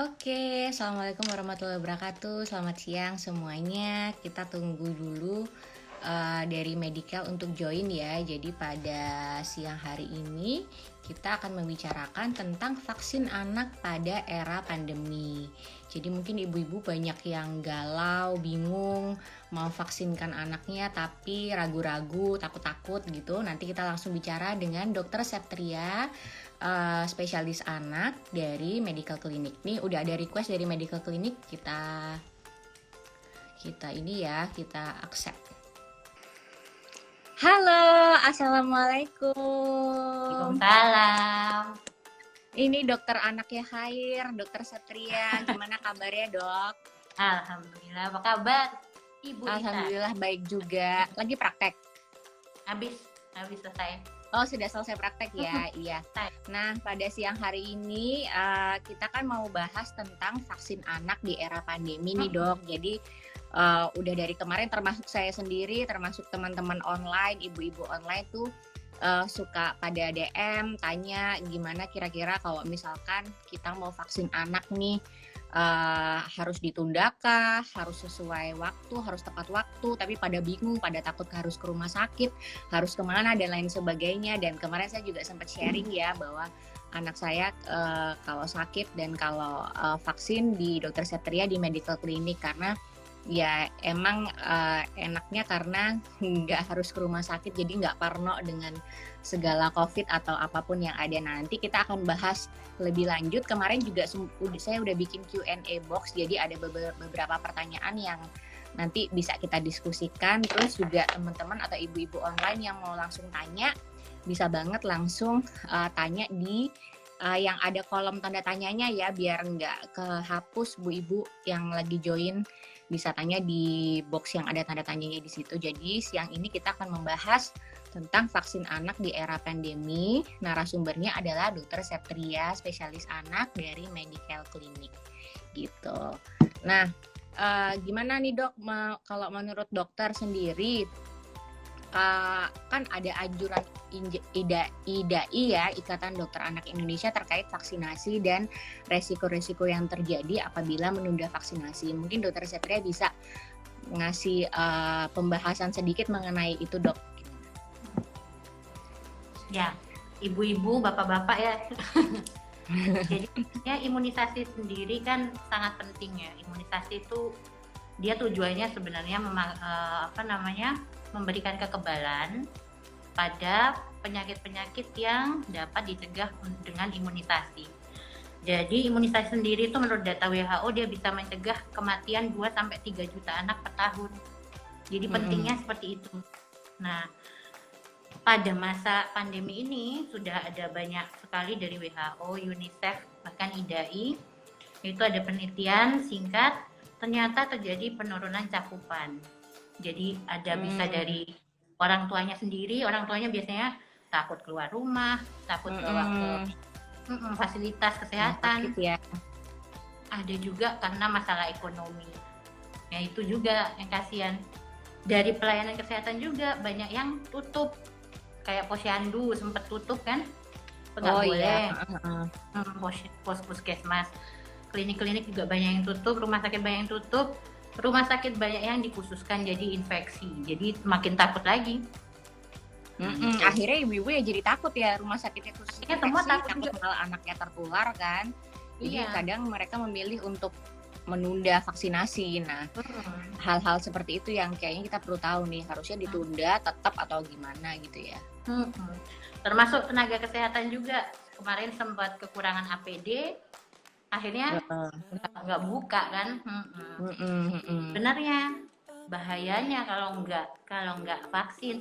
Oke, assalamualaikum warahmatullahi wabarakatuh. Selamat siang semuanya. Kita tunggu dulu dari medical untuk join ya. Jadi pada siang hari ini kita akan membicarakan tentang vaksin anak pada era pandemi. Jadi mungkin ibu-ibu banyak yang galau, bingung mau vaksinkan anaknya tapi ragu-ragu, takut-takut gitu. Nanti kita langsung bicara dengan Dokter Septria, spesialis anak dari medical clinic. Nih udah ada request dari medical clinic, kita ini ya, kita accept. Halo, assalamualaikum. Waalaikumsalam. Ini dokter anaknya Khair, dokter Satria. Gimana kabarnya, Dok? Alhamdulillah. Apa kabar, Ibu Ita? Alhamdulillah baik juga. Lagi praktek? Habis selesai. Oh, sudah selesai praktek ya? Iya. Nah, pada siang hari ini kita kan mau bahas tentang vaksin anak di era pandemi nih, Dok. Jadi udah dari kemarin, termasuk saya sendiri, termasuk teman-teman online, ibu-ibu online tuh suka pada DM tanya gimana kira-kira kalau misalkan kita mau vaksin anak nih, harus ditundakah, harus sesuai waktu, harus tepat waktu, tapi pada bingung, pada takut harus ke rumah sakit, harus kemana dan lain sebagainya. Dan kemarin saya juga sempat sharing ya bahwa anak saya kalau sakit dan kalau vaksin di Dokter Setria di medical clinic, karena ya emang enaknya karena nggak harus ke rumah sakit, jadi nggak parno dengan segala COVID atau apapun yang ada. Nah, nanti kita akan bahas lebih lanjut. Kemarin juga saya udah bikin Q&A box, jadi ada beberapa pertanyaan yang nanti bisa kita diskusikan. Terus juga teman-teman atau ibu-ibu online yang mau langsung tanya, bisa banget langsung tanya di yang ada kolom tanda tanyanya ya, biar nggak kehapus Bu Ibu yang lagi join, bisa tanya di box yang ada tanda tanyanya di situ. Jadi siang ini kita akan membahas tentang vaksin anak di era pandemi. Narasumbernya adalah Dokter Septria, spesialis anak dari Medical Clinic gitu. Nah, gimana nih Dok, kalau menurut dokter sendiri, kan ada anjuran IDAI ya, Ikatan Dokter Anak Indonesia, terkait vaksinasi dan resiko-resiko yang terjadi apabila menunda vaksinasi. Mungkin Dokter Setria bisa ngasih pembahasan sedikit mengenai itu, Dok. Ya, ibu-ibu, bapak-bapak ya. Jadi ya, imunisasi sendiri kan sangat penting ya. Imunisasi itu dia tujuannya sebenarnya memberikan kekebalan pada penyakit-penyakit yang dapat dicegah dengan imunisasi. Jadi imunisasi sendiri itu menurut data WHO dia bisa mencegah kematian 2-3 juta anak per tahun. Jadi pentingnya seperti itu. Nah, pada masa pandemi ini sudah ada banyak sekali dari WHO, UNICEF, bahkan IDAI, itu ada penelitian singkat, ternyata terjadi penurunan cakupan. Jadi ada bisa dari orang tuanya sendiri, orang tuanya biasanya takut keluar rumah, takut bawa ke fasilitas kesehatan. Ya. Ada juga karena masalah ekonomi. Ya itu juga yang kasihan. Dari pelayanan kesehatan juga banyak yang tutup. Kayak Posyandu sempat tutup kan? Nggak boleh. Pos puskesmas. Klinik-klinik juga banyak yang tutup, rumah sakit banyak yang tutup. Rumah sakit banyak yang dikhususkan jadi infeksi, jadi makin takut lagi. Akhirnya ibu-ibu ya jadi takut ya, rumah sakitnya khusus infeksi, semua takut malah anaknya tertular kan. Jadi kadang mereka memilih untuk menunda vaksinasi. Nah, hal-hal seperti itu yang kayaknya kita perlu tahu nih, harusnya ditunda tetap atau gimana gitu ya. Termasuk tenaga kesehatan juga, kemarin sempat kekurangan APD, akhirnya nggak buka kan. Benarnya bahayanya kalau nggak vaksin,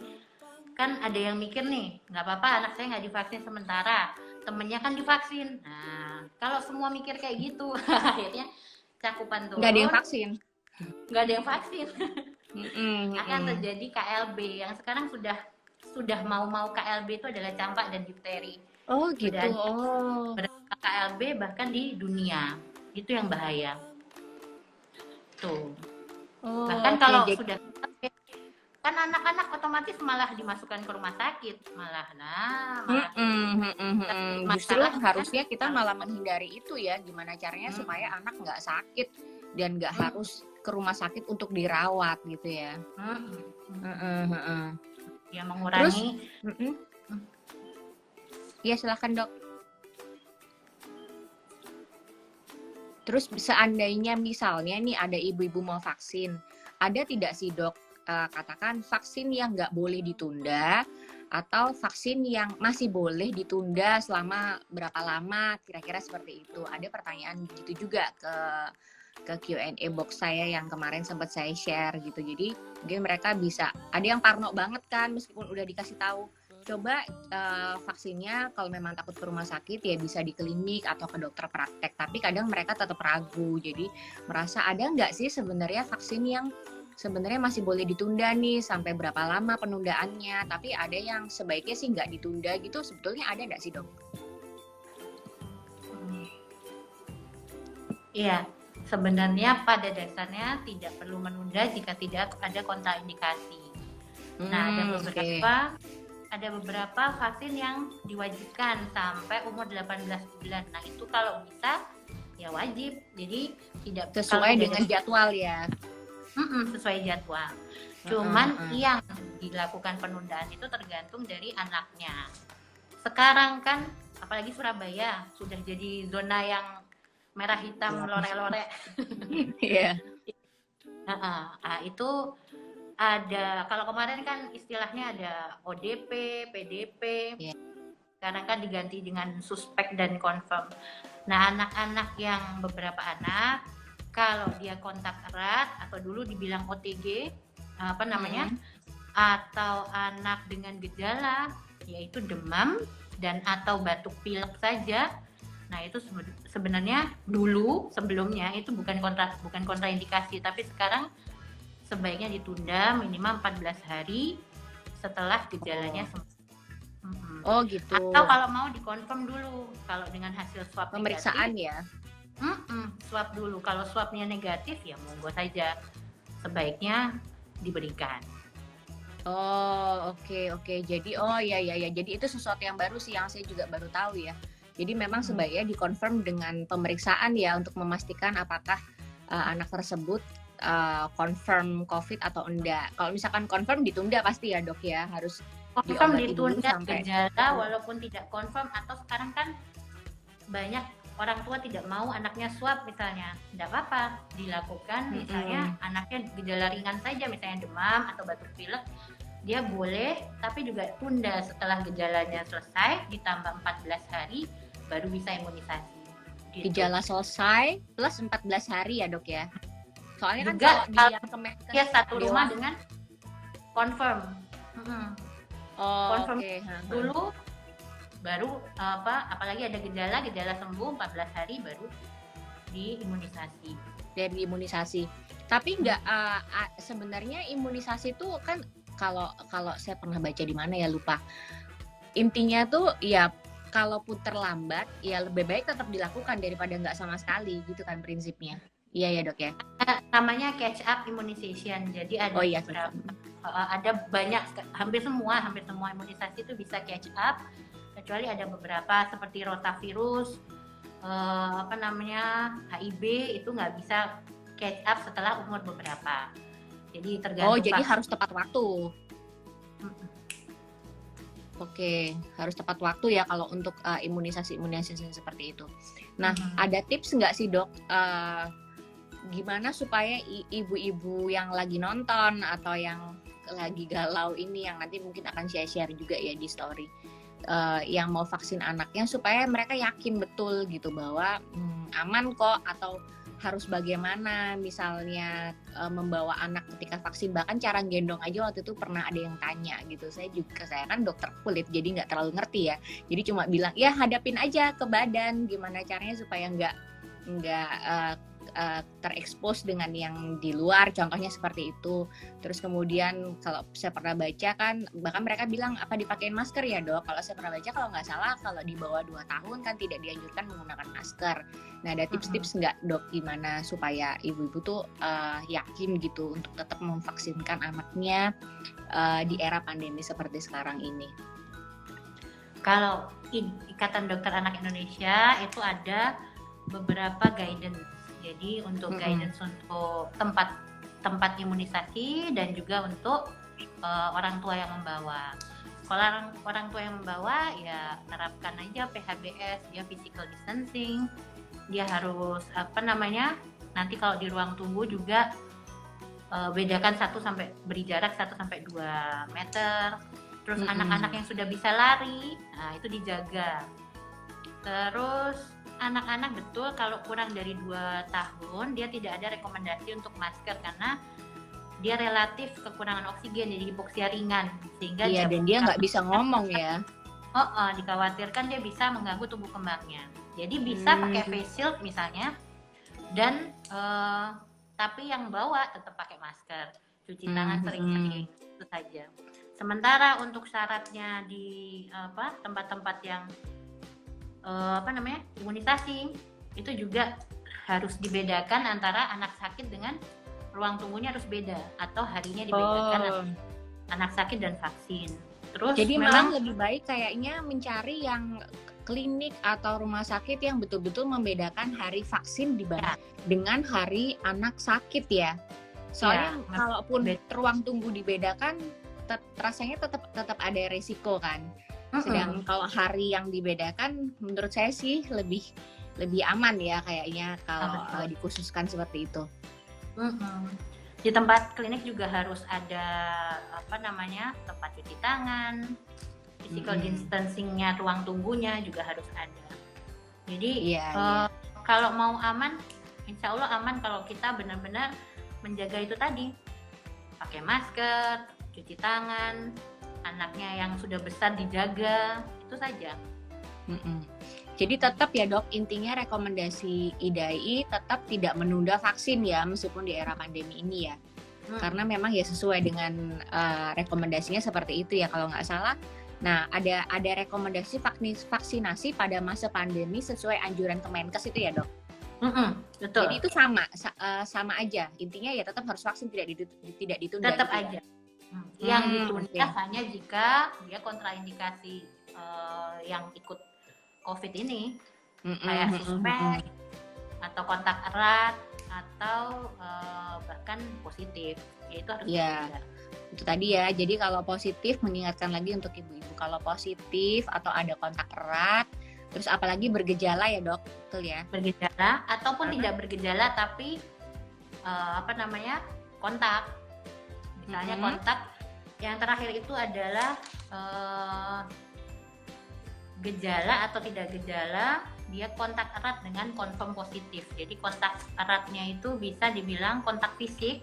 kan ada yang mikir nih, nggak apa-apa anak saya nggak divaksin sementara, temennya kan divaksin. Nah, kalau semua mikir kayak gitu, akhirnya cakupan turun. Nggak ada yang vaksin. Akan terjadi KLB yang sekarang sudah mau KLB itu adalah campak dan difteri. Oh gitu. Berapa KLB bahkan di dunia, itu yang bahaya. Tuh. Bahkan kalau sudah kan anak-anak otomatis malah dimasukkan ke rumah sakit, malah Justru masalah kan harusnya kita malah menghindari itu ya, gimana caranya supaya anak nggak sakit dan nggak harus ke rumah sakit untuk dirawat gitu ya. Ya Terus, mengurangi. ya silakan dok. Terus seandainya misalnya nih ada ibu-ibu mau vaksin, ada tidak sih dok katakan vaksin yang nggak boleh ditunda atau vaksin yang masih boleh ditunda selama berapa lama, kira-kira seperti itu. Ada pertanyaan gitu juga ke Q&A box saya yang kemarin sempat saya share gitu. Jadi mungkin mereka bisa, ada yang parno banget kan meskipun udah dikasih tahu. Coba vaksinnya kalau memang takut ke rumah sakit ya bisa di klinik atau ke dokter praktek. Tapi kadang mereka tetap ragu. Jadi merasa ada nggak sih sebenarnya vaksin yang sebenarnya masih boleh ditunda nih sampai berapa lama penundaannya. Tapi ada yang sebaiknya sih nggak ditunda gitu. Sebetulnya ada nggak sih dok? Iya, sebenarnya pada dasarnya tidak perlu menunda jika tidak ada kontraindikasi. Nah, ada beberapa vaksin yang diwajibkan sampai umur 18 bulan. Nah, itu kalau bisa ya wajib. Jadi tidak sesuai dengan jadwal ya. Sesuai jadwal. Cuman yang dilakukan penundaan itu tergantung dari anaknya. Sekarang kan apalagi Surabaya sudah jadi zona yang merah hitam lore-lore. Iya. Itu ada, kalau kemarin kan istilahnya ada ODP, PDP, sekarang kan diganti dengan suspek dan confirm. Nah, anak-anak yang beberapa anak, kalau dia kontak erat atau dulu dibilang OTG, atau anak dengan gejala, yaitu demam dan atau batuk pilek saja, nah itu sebenarnya dulu sebelumnya itu bukan kontraindikasi, tapi sekarang sebaiknya ditunda minimal 14 hari setelah gejalanya sembuh. Oh gitu. Atau kalau mau dikonfirm dulu, kalau dengan hasil swab pemeriksaan negatif, ya. Swab dulu. Kalau swabnya negatif ya monggo saja, sebaiknya diberikan. Oh oke. Jadi jadi itu sesuatu yang baru sih yang saya juga baru tahu ya. Jadi memang sebaiknya dikonfirm dengan pemeriksaan ya untuk memastikan apakah anak tersebut confirm COVID atau enggak. Kalau misalkan confirm ditunda pasti ya dok ya, harus confirm ditunda sampai gejala walaupun tidak confirm, atau sekarang kan banyak orang tua tidak mau anaknya swab misalnya, tidak apa-apa dilakukan. Misalnya anaknya gejala ringan saja, misalnya demam atau batuk pilek, dia boleh, tapi juga tunda setelah gejalanya selesai ditambah 14 hari baru bisa imunisasi. Gitu. Gejala selesai plus 14 hari ya dok ya. Soalnya juga kan kalau dia satu rumah dengan confirm. Confirm dulu baru apalagi ada gejala sembuh 14 hari baru diimunisasi. Dari imunisasi. Tapi enggak sebenarnya imunisasi itu kan kalau saya pernah baca di mana ya lupa. Intinya tuh ya kalaupun terlambat ya lebih baik tetap dilakukan daripada enggak sama sekali gitu kan prinsipnya. Iya ya dok ya. Namanya catch up immunization. Jadi ada ada banyak, hampir semua imunisasi itu bisa catch up, kecuali ada beberapa seperti rotavirus, HIV itu nggak bisa catch up setelah umur beberapa. Jadi tergantung. Jadi harus tepat waktu. Oke, harus tepat waktu ya kalau untuk imunisasi seperti itu. Nah, ada tips nggak sih dok? Gimana supaya ibu-ibu yang lagi nonton atau yang lagi galau ini, yang nanti mungkin akan share juga ya di story, yang mau vaksin anaknya supaya mereka yakin betul gitu bahwa aman kok, atau harus bagaimana misalnya membawa anak ketika vaksin, bahkan cara gendong aja waktu itu pernah ada yang tanya gitu. Saya kan dokter kulit jadi nggak terlalu ngerti ya, jadi cuma bilang ya hadapin aja ke badan, gimana caranya supaya nggak terekspos dengan yang di luar, contohnya seperti itu. Terus kemudian kalau saya pernah baca kan, bahkan mereka bilang apa dipakein masker ya dok. Kalau saya pernah baca, kalau nggak salah kalau di bawah 2 tahun kan tidak dianjurkan menggunakan masker. Nah, ada tips-tips nggak dok gimana supaya ibu-ibu tuh yakin gitu untuk tetap memvaksinkan anaknya di era pandemi seperti sekarang ini? Kalau Ikatan Dokter Anak Indonesia itu ada beberapa guidance. Jadi untuk guidance untuk tempat imunisasi dan juga untuk orang tua yang membawa. Kalau orang tua yang membawa ya terapkan aja PHBS, dia physical distancing, dia harus nanti kalau di ruang tunggu juga bedakan beri jarak 1 sampai 2 meter. Terus anak-anak yang sudah bisa lari, nah itu dijaga. Terus anak-anak betul kalau kurang dari 2 tahun dia tidak ada rekomendasi untuk masker karena dia relatif kekurangan oksigen, jadi hipoksia ringan, sehingga dan dia nggak bisa ngomong ya. Dikhawatirkan dia bisa mengganggu tumbuh kembangnya. Jadi bisa pakai face shield misalnya, dan tapi yang bawa tetap pakai masker, cuci tangan sering-sering, itu saja. Sementara untuk syaratnya di tempat-tempat yang imunisasi itu juga harus dibedakan antara anak sakit dengan ruang tunggunya harus beda, atau harinya dibedakan anak sakit dan vaksin. Terus jadi memang lebih baik kayaknya mencari yang klinik atau rumah sakit yang betul-betul membedakan hari vaksin dengan hari anak sakit ya. Soalnya kalaupun ruang tunggu dibedakan rasanya tetap ada resiko kan. Sedang kalau hari yang dibedakan menurut saya sih lebih aman ya kayaknya kalau dikhususkan seperti itu. Di tempat klinik juga harus ada tempat cuci tangan, physical distancingnya, ruang tunggunya juga harus ada. Jadi kalau mau aman, insya Allah aman kalau kita benar-benar menjaga itu tadi, pakai masker, cuci tangan, anaknya yang sudah besar dijaga, itu saja. Jadi tetap ya dok, intinya rekomendasi IDAI tetap tidak menunda vaksin ya meskipun di era pandemi ini ya. Karena memang ya sesuai dengan rekomendasinya seperti itu ya kalau nggak salah. Nah ada rekomendasi vaksinasi pada masa pandemi sesuai anjuran Kemenkes itu ya dok. Betul. Jadi itu sama aja. Intinya ya tetap harus vaksin, tidak ditunda. Tetap aja. Yang ditunda hanya jika dia kontraindikasi yang ikut COVID ini, kayak suspek atau kontak erat atau bahkan positif, yaitu harus ditunda. Itu tadi ya. Jadi kalau positif, mengingatkan lagi untuk ibu-ibu, kalau positif atau ada kontak erat, terus apalagi bergejala ya dok, betul ya? Bergejala ataupun tidak bergejala tapi kontak. Misalnya kontak yang terakhir itu adalah gejala atau tidak gejala, dia kontak erat dengan confirm positif. Jadi kontak eratnya itu bisa dibilang kontak fisik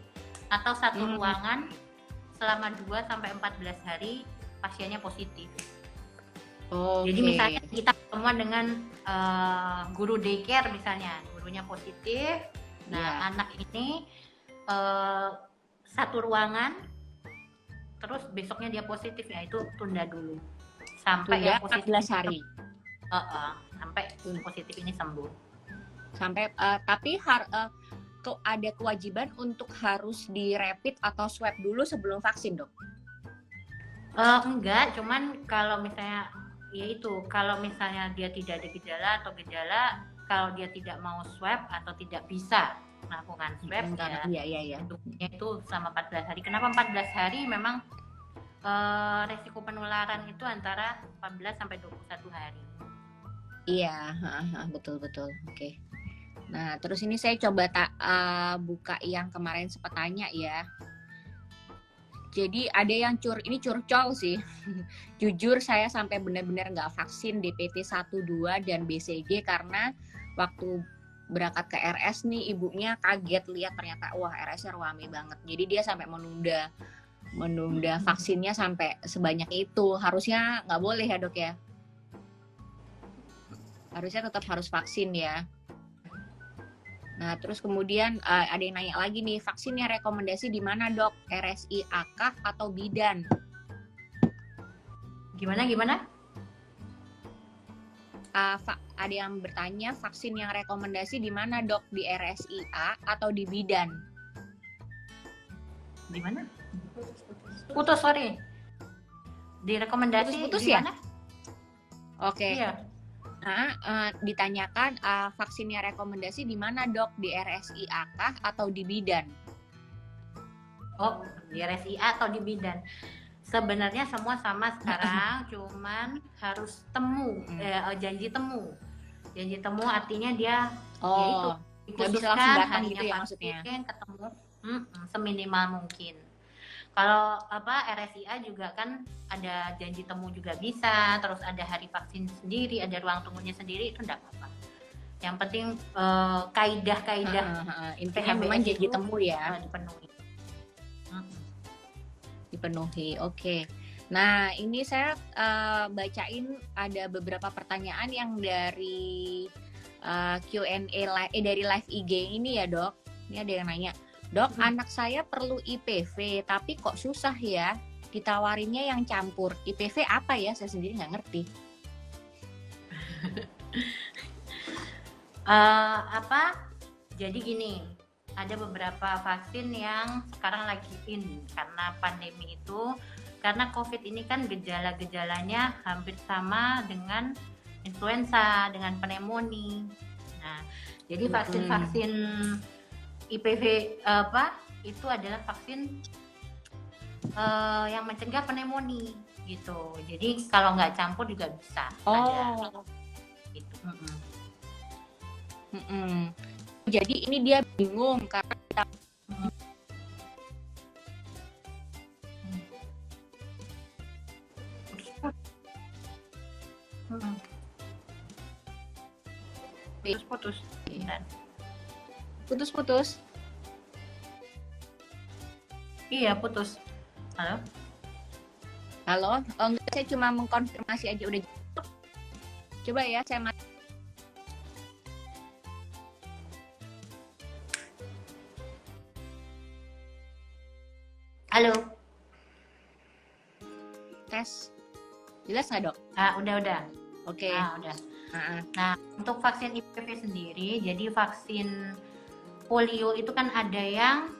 atau satu ruangan selama 2-14 hari pasiennya positif. Jadi misalnya kita ketemuan dengan guru daycare misalnya, gurunya positif, anak ini satu ruangan, terus besoknya dia positif, ya itu tunda dulu sampai ya positif 14 hari. Sampai positif ini sembuh. Sampai tapi ada kewajiban untuk harus di rapid atau swab dulu sebelum vaksin dok? Enggak, cuman kalau misalnya kalau misalnya dia tidak ada gejala atau gejala, kalau dia tidak mau swab atau tidak bisa melakukan swab itu selama 14 hari. Kenapa 14 hari? Memang resiko penularan itu antara 14 sampai 21 hari. Iya, betul. Oke. Nah, terus ini saya coba buka yang kemarin sempat tanya ya. Jadi ada yang ini curcol sih. Jujur saya sampai benar-benar nggak vaksin DPT 1, 2 dan BCG karena waktu berangkat ke RS nih ibunya kaget lihat ternyata wah RS-nya rame banget. Jadi dia sampai menunda vaksinnya sampai sebanyak itu. Harusnya nggak boleh ya dok ya? Harusnya tetap harus vaksin ya. Nah terus kemudian ada yang nanya lagi nih, vaksinnya rekomendasi di mana dok? RSI, AKAF atau bidan? Gimana? ada yang bertanya vaksin yang rekomendasi di mana dok? Di RSIA atau di bidan? Di mana? Putus, sorry. Direkomendasi Putus-putus di ya? mana? Oke. Iya. Ditanyakan vaksinnya rekomendasi di mana dok? Di RSIA kah atau di bidan? Oh, di RSIA atau di bidan? Sebenarnya semua sama sekarang, cuman harus janji temu. Janji temu artinya dia yaitu dikhususkan harinya gitu ya, vaksin ketemu seminimal mungkin. Kalau RSIA juga kan ada janji temu juga bisa, terus ada hari vaksin sendiri, ada ruang tunggunya sendiri, itu enggak apa-apa. Yang penting kaidah-kaidah intinya memang janji temu ya dipenuhi. Oke. Nah, ini saya bacain ada beberapa pertanyaan yang dari Q&A dari live IG ini ya, Dok. Ini ada yang nanya, "Dok, anak saya perlu IPV, tapi kok susah ya? Ditawarinnya yang campur. IPV apa ya? Saya sendiri nggak ngerti." Jadi gini, ada beberapa vaksin yang sekarang lagi karena pandemi itu, karena COVID ini kan gejala-gejalanya hampir sama dengan influenza, dengan pneumonia. Nah, jadi vaksin-vaksin IPV itu adalah vaksin yang mencegah pneumonia gitu. Jadi kalau nggak campur juga bisa. Ada gitu. Jadi ini dia bingung karena kita putus. Iya, putus. Halo? Enggak, saya cuma mengkonfirmasi aja udah. Coba ya, saya Halo. Tes. Jelas nggak, Dok? Udah. Oke. Udah. Nah, untuk vaksin IPV sendiri, jadi vaksin polio itu kan ada yang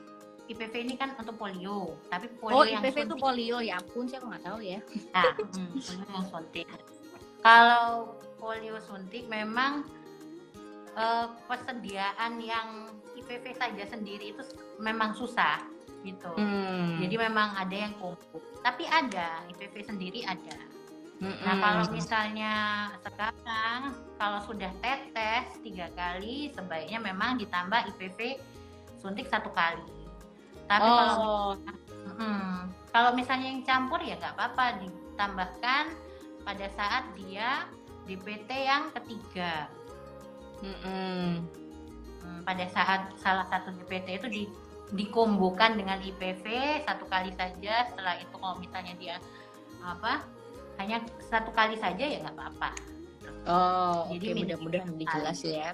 IPV ini kan untuk polio, tapi polio yang IPV itu polio, ya ampun, saya nggak tahu ya. Nah, polio yang suntik. Kalau polio suntik memang persediaan yang IPV saja sendiri itu memang susah gitu. Jadi memang ada yang kumpul, tapi ada IPV sendiri ada. Nah, kalau misalnya sekarang kalau sudah tetes 3 kali, sebaiknya memang ditambah IPV suntik 1 kali. Tapi kalau misalnya yang campur ya nggak apa-apa, ditambahkan pada saat dia DPT yang ketiga. Pada saat salah satu DPT itu dikombokan dengan IPV 1 kali saja. Setelah itu kalau misalnya dia hanya 1 kali saja ya nggak apa-apa. Jadi mudah-mudahan lebih jelas ya.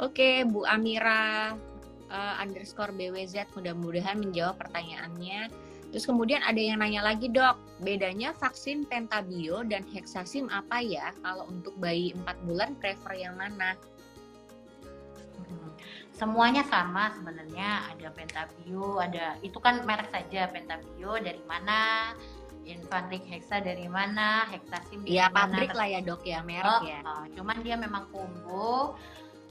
Oke, Bu Amira _BWZ mudah-mudahan menjawab pertanyaannya. Terus kemudian ada yang nanya lagi, Dok, bedanya vaksin Pentabio dan Hexasim apa ya? Kalau untuk bayi 4 bulan prefer yang mana? Semuanya sama sebenarnya, ada Pentabio, itu kan merek saja. Pentabio dari mana, Infantric Hexa dari mana, Hexasim dari mana. Pabrik lah ya, Dok, ya, merek ya. Cuman dia memang combo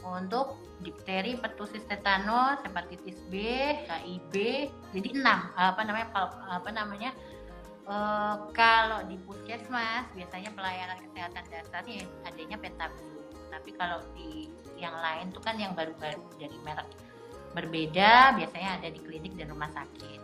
untuk difteri, pertusis tetanos, hepatitis B, HIV. Jadi 6. Kalau di puskesmas biasanya pelayanan kesehatan dasarnya adanya Pentabio. Tapi kalau di yang lain tuh kan yang baru-baru dari merek berbeda, biasanya ada di klinik dan rumah sakit.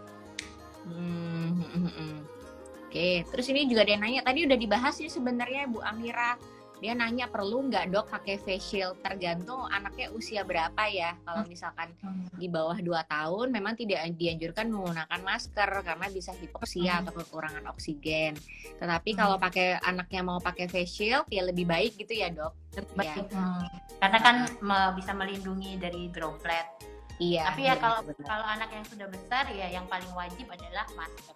Oke, terus ini juga ada yang nanya, tadi udah dibahas sih sebenarnya Bu Amira. Dia nanya perlu nggak, Dok, pakai face shield? Tergantung anaknya usia berapa ya. Kalau misalkan di bawah 2 tahun memang tidak dianjurkan menggunakan masker karena bisa hipoksia atau kekurangan oksigen. Tetapi kalau anaknya mau pakai face shield ya lebih baik gitu ya, Dok. Baik. Karena kan bisa melindungi dari droplet. Iya. Tapi ya kalau anak yang sudah besar ya yang paling wajib adalah masker.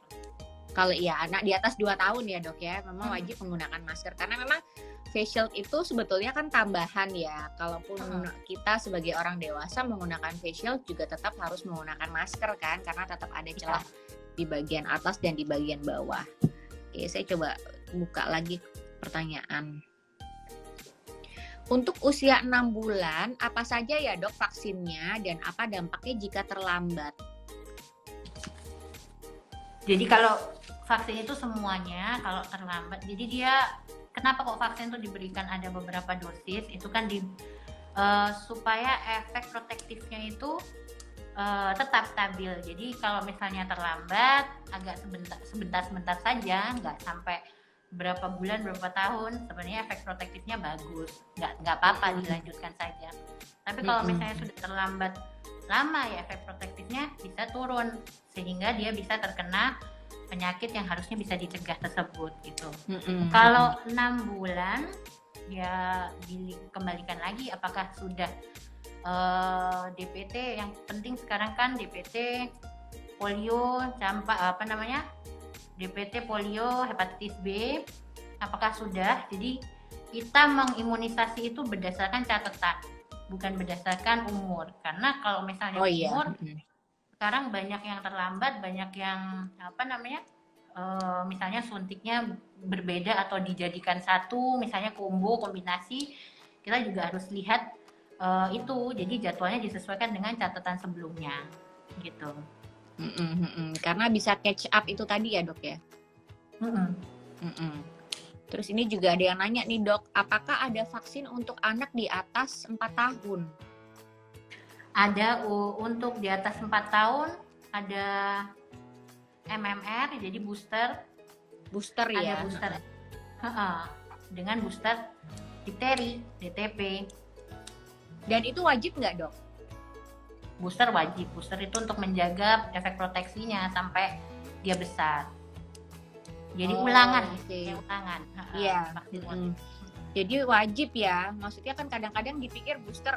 Kalau iya anak di atas 2 tahun ya dok ya, memang wajib menggunakan masker. Karena memang face shield itu sebetulnya kan tambahan ya. Kalaupun kita sebagai orang dewasa menggunakan face shield juga tetap harus menggunakan masker kan. Karena tetap ada celah di bagian atas dan di bagian bawah. Oke, saya coba buka lagi pertanyaan. Untuk usia 6 bulan, apa saja ya dok vaksinnya dan apa dampaknya jika terlambat? Jadi kalau vaksin itu semuanya kalau terlambat, jadi dia kenapa kok vaksin itu diberikan ada beberapa dosis, itu kan supaya efek protektifnya itu tetap stabil. Jadi kalau misalnya terlambat, agak sebentar saja, nggak sampai berapa bulan, berapa tahun, sebenarnya efek protektifnya bagus, nggak apa-apa dilanjutkan saja. Tapi kalau misalnya sudah terlambat lama ya efek protektifnya bisa turun sehingga dia bisa terkena penyakit yang harusnya bisa dicegah tersebut gitu. Kalau 6 bulan ya dikembalikan lagi apakah sudah DPT, yang penting sekarang kan DPT, polio, campak DPT, polio, hepatitis B, apakah sudah? Jadi kita mengimunisasi itu berdasarkan catatan, bukan berdasarkan umur. Karena kalau misalnya umur, sekarang banyak yang terlambat, banyak yang misalnya suntiknya berbeda atau dijadikan satu, misalnya combo, kombinasi, kita juga harus lihat itu. Jadi jadwalnya disesuaikan dengan catatan sebelumnya, gitu. Karena bisa catch up itu tadi ya dok ya. Terus ini juga ada yang nanya nih dok, apakah ada vaksin untuk anak di atas 4 tahun? Ada untuk di atas 4 tahun, ada MMR, jadi booster ya. Ada booster dengan booster difteri, DTP. Dan itu wajib nggak dok? Booster wajib. Booster itu untuk menjaga efek proteksinya sampai dia besar. Jadi ulangan. Iya. Jadi wajib ya. Maksudnya kan kadang-kadang dipikir booster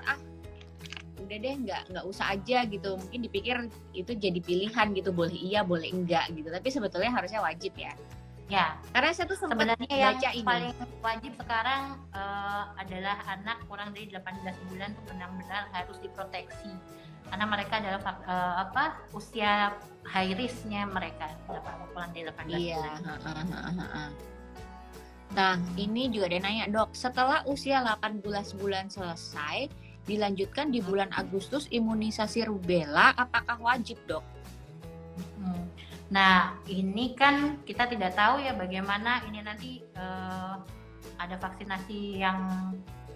udah deh nggak usah aja gitu. Mungkin dipikir itu jadi pilihan gitu, boleh iya boleh enggak gitu. Tapi sebetulnya harusnya wajib ya. Ya. Karena saya tuh sebenarnya yang paling wajib sekarang adalah anak kurang dari 18 bulan tuh benar-benar harus diproteksi. Karena mereka adalah usia high risk-nya mereka kurang dari 18 bulan. Nah, ini juga ada nanya, dok, setelah usia 18 bulan selesai, dilanjutkan di bulan Agustus imunisasi rubella, apakah wajib, dok? Nah, ini kan kita tidak tahu ya bagaimana ini nanti ada vaksinasi yang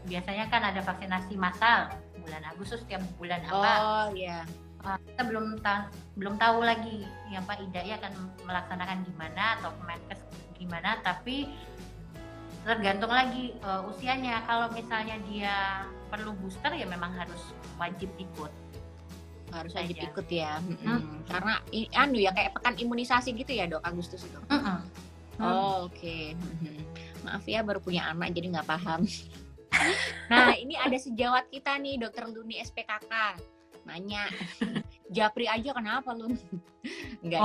biasanya kan ada vaksinasi massal bulan Agustus tiap bulan apa? Oh iya. Kita belum tahu lagi ya Pak IDAI akan melaksanakan gimana atau Kemenkes gimana, tapi tergantung lagi usianya. Kalau misalnya dia perlu booster ya memang harus wajib ikut. Harus wajib ikut ya. Karena ya kayak pekan imunisasi gitu ya dok, Agustus itu. Oke. Maaf ya baru punya anak jadi nggak paham. Nah ini ada sejawat kita nih Dokter Luni SPKK nanya, Japri aja kenapa lu? Enggak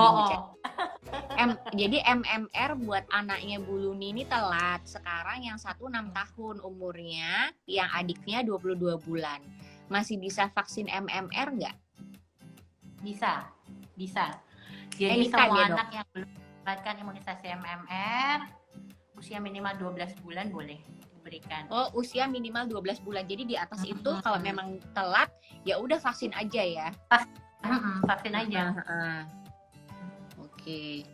jadi MMR buat anaknya Bu Luni ini telat. Sekarang yang satu 6 tahun umurnya, yang adiknya 22 bulan. Masih bisa vaksin MMR nggak? Bisa. Jadi semua anak yang belum mendapatkan imunisasi MMR usia minimal 12 bulan boleh diberikan. Oh, usia minimal 12 bulan. Jadi di atas itu kalau memang telat ya udah vaksin aja ya. Vaksin aja. Oke.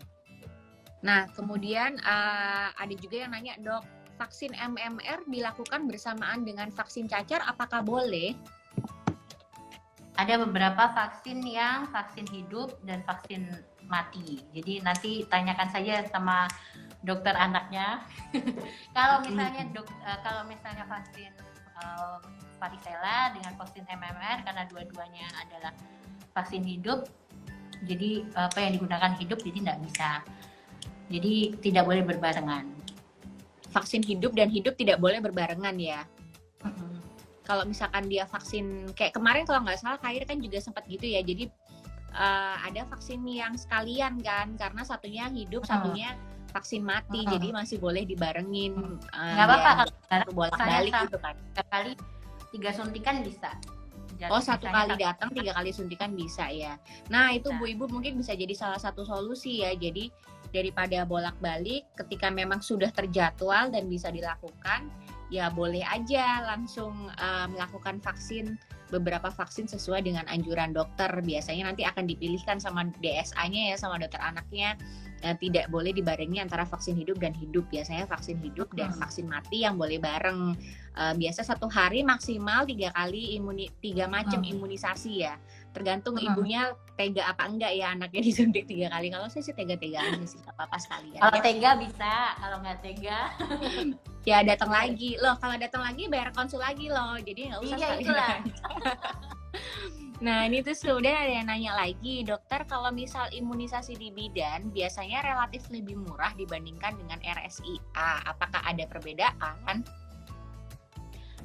Nah, kemudian ada juga yang nanya, dok, vaksin MMR dilakukan bersamaan dengan vaksin cacar, apakah boleh? Ada beberapa vaksin yang vaksin hidup dan vaksin mati. Jadi nanti tanyakan saja sama dokter anaknya. Kalau misalnya vaksin varicella dengan vaksin MMR, karena dua-duanya adalah vaksin hidup, jadi apa yang digunakan hidup, jadi nggak bisa. Jadi tidak boleh berbarengan. Vaksin hidup dan hidup tidak boleh berbarengan ya. Kalau misalkan dia vaksin kayak kemarin kalau nggak salah Khair kan juga sempat gitu ya. Jadi ada vaksin yang sekalian kan, karena satunya hidup, satunya vaksin mati, jadi masih boleh dibarengin. Nggak apa-apa kalau bolak-balik gitu kan. 3 kali 3 suntikan bisa. Oh, 1 kali datang 3 kali suntikan bisa ya. Nah itu Bu Ibu mungkin bisa jadi salah satu solusi ya. Jadi daripada bolak-balik, ketika memang sudah terjadwal dan bisa dilakukan, ya boleh aja langsung melakukan beberapa vaksin sesuai dengan anjuran dokter. Biasanya nanti akan dipilihkan sama DSA-nya ya, sama dokter anaknya. Tidak boleh dibarengi antara vaksin hidup dan hidup. Biasanya vaksin hidup dan vaksin mati yang boleh bareng. Biasa 1 hari maksimal 3 kali 3 macam imunisasi ya. Tergantung ibunya tega apa enggak ya anaknya disuntik 3 kali. Kalau saya sih tega-tega aja sih, nggak apa-apa sekalian. Kalau tega bisa, kalau nggak tega ya datang lagi loh. Kalau datang lagi bayar konsul lagi loh. Jadi nggak usah sekalian. Nah ini tuh sudah ada yang nanya lagi, dokter kalau misal imunisasi di bidan biasanya relatif lebih murah dibandingkan dengan RSIA, apakah ada perbedaan?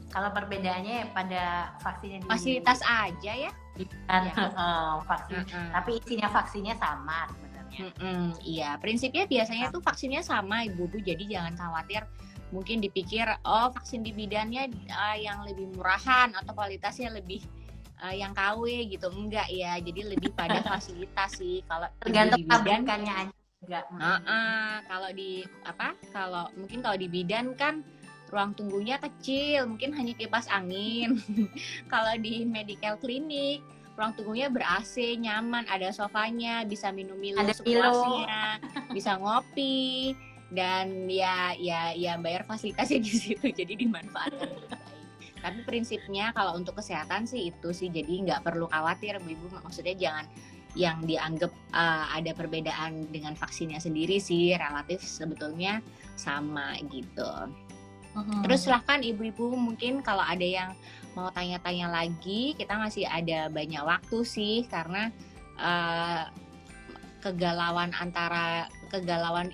Kalau perbedaannya pada vaksinnya fasilitas aja ya? Vaksin, tapi isinya vaksinnya sama sebenarnya. Iya, prinsipnya biasanya tuh vaksinnya sama Ibu-ibu, jadi jangan khawatir. Mungkin dipikir, vaksin di bidannya yang lebih murahan atau kualitasnya lebih yang KW gitu, enggak ya, jadi lebih pada fasilitas sih. Kalau tergantung pabrikannya aja juga. Kalau di bidan kan ruang tunggunya kecil, mungkin hanya kipas angin. Kalau di medical clinic ruang tunggunya ber-AC, nyaman, ada sofanya, bisa minum sepuasnya, bisa ngopi, dan ya bayar fasilitasnya di situ, jadi dimanfaatkan lebih baik. Tapi prinsipnya kalau untuk kesehatan sih itu sih, jadi nggak perlu khawatir Bu-ibu, maksudnya jangan yang dianggap ada perbedaan dengan vaksinnya sendiri sih, relatif sebetulnya sama gitu. Terus silahkan Ibu-ibu mungkin kalau ada yang mau tanya-tanya lagi, kita masih ada banyak waktu sih, karena kegalauan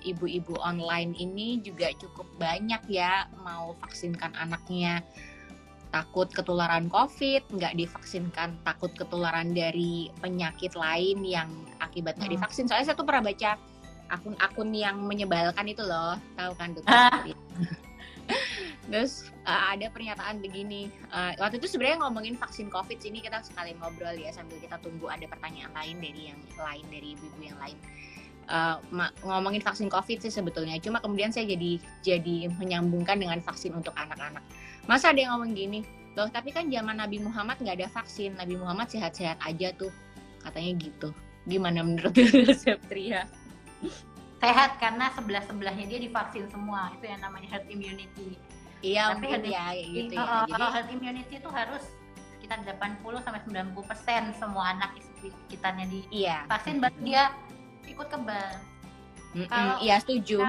ibu-ibu online ini juga cukup banyak ya, mau vaksinkan anaknya takut ketularan COVID, nggak divaksinkan takut ketularan dari penyakit lain yang akibat nggak divaksin. Soalnya saya tuh pernah baca akun-akun yang menyebalkan itu loh, tahu kan tuh? Terus ada pernyataan begini, waktu itu sebenarnya ngomongin vaksin COVID, sini kita sekalian ngobrol ya sambil kita tunggu ada pertanyaan lain dari ibu-ibu yang lain. Ngomongin vaksin COVID sih sebetulnya, cuma kemudian saya jadi menyambungkan dengan vaksin untuk anak-anak. Masa ada yang ngomong gini, loh tapi kan zaman Nabi Muhammad nggak ada vaksin, Nabi Muhammad sehat-sehat aja tuh, katanya gitu. Gimana menurut Septria? Sehat karena sebelah-sebelahnya dia divaksin semua, itu yang namanya herd immunity. Iya, tapi gitu ya. Jadi herd immunity itu harus sekitar 80-90% semua anak sekitarnya divaksin, baru dia ikut kebal. Iya setuju.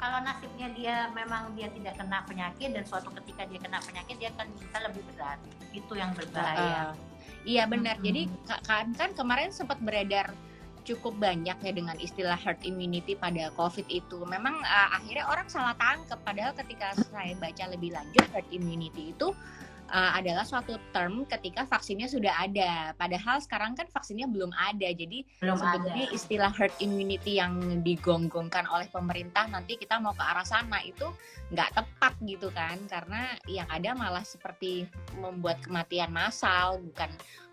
Kalau nasibnya dia memang dia tidak kena penyakit dan suatu ketika dia kena penyakit dia akan bisa lebih berat, itu yang berbahaya. Iya benar. Jadi kan kemarin sempat beredar cukup banyak ya dengan istilah herd immunity pada COVID itu. Memang akhirnya orang salah tangkap, padahal ketika saya baca lebih lanjut, herd immunity itu adalah suatu term ketika vaksinnya sudah ada. Padahal sekarang kan vaksinnya belum ada. Jadi sebetulnya istilah herd immunity yang digonggongkan oleh pemerintah nanti kita mau ke arah sana itu nggak tepat gitu kan. Karena yang ada malah seperti membuat kematian massal,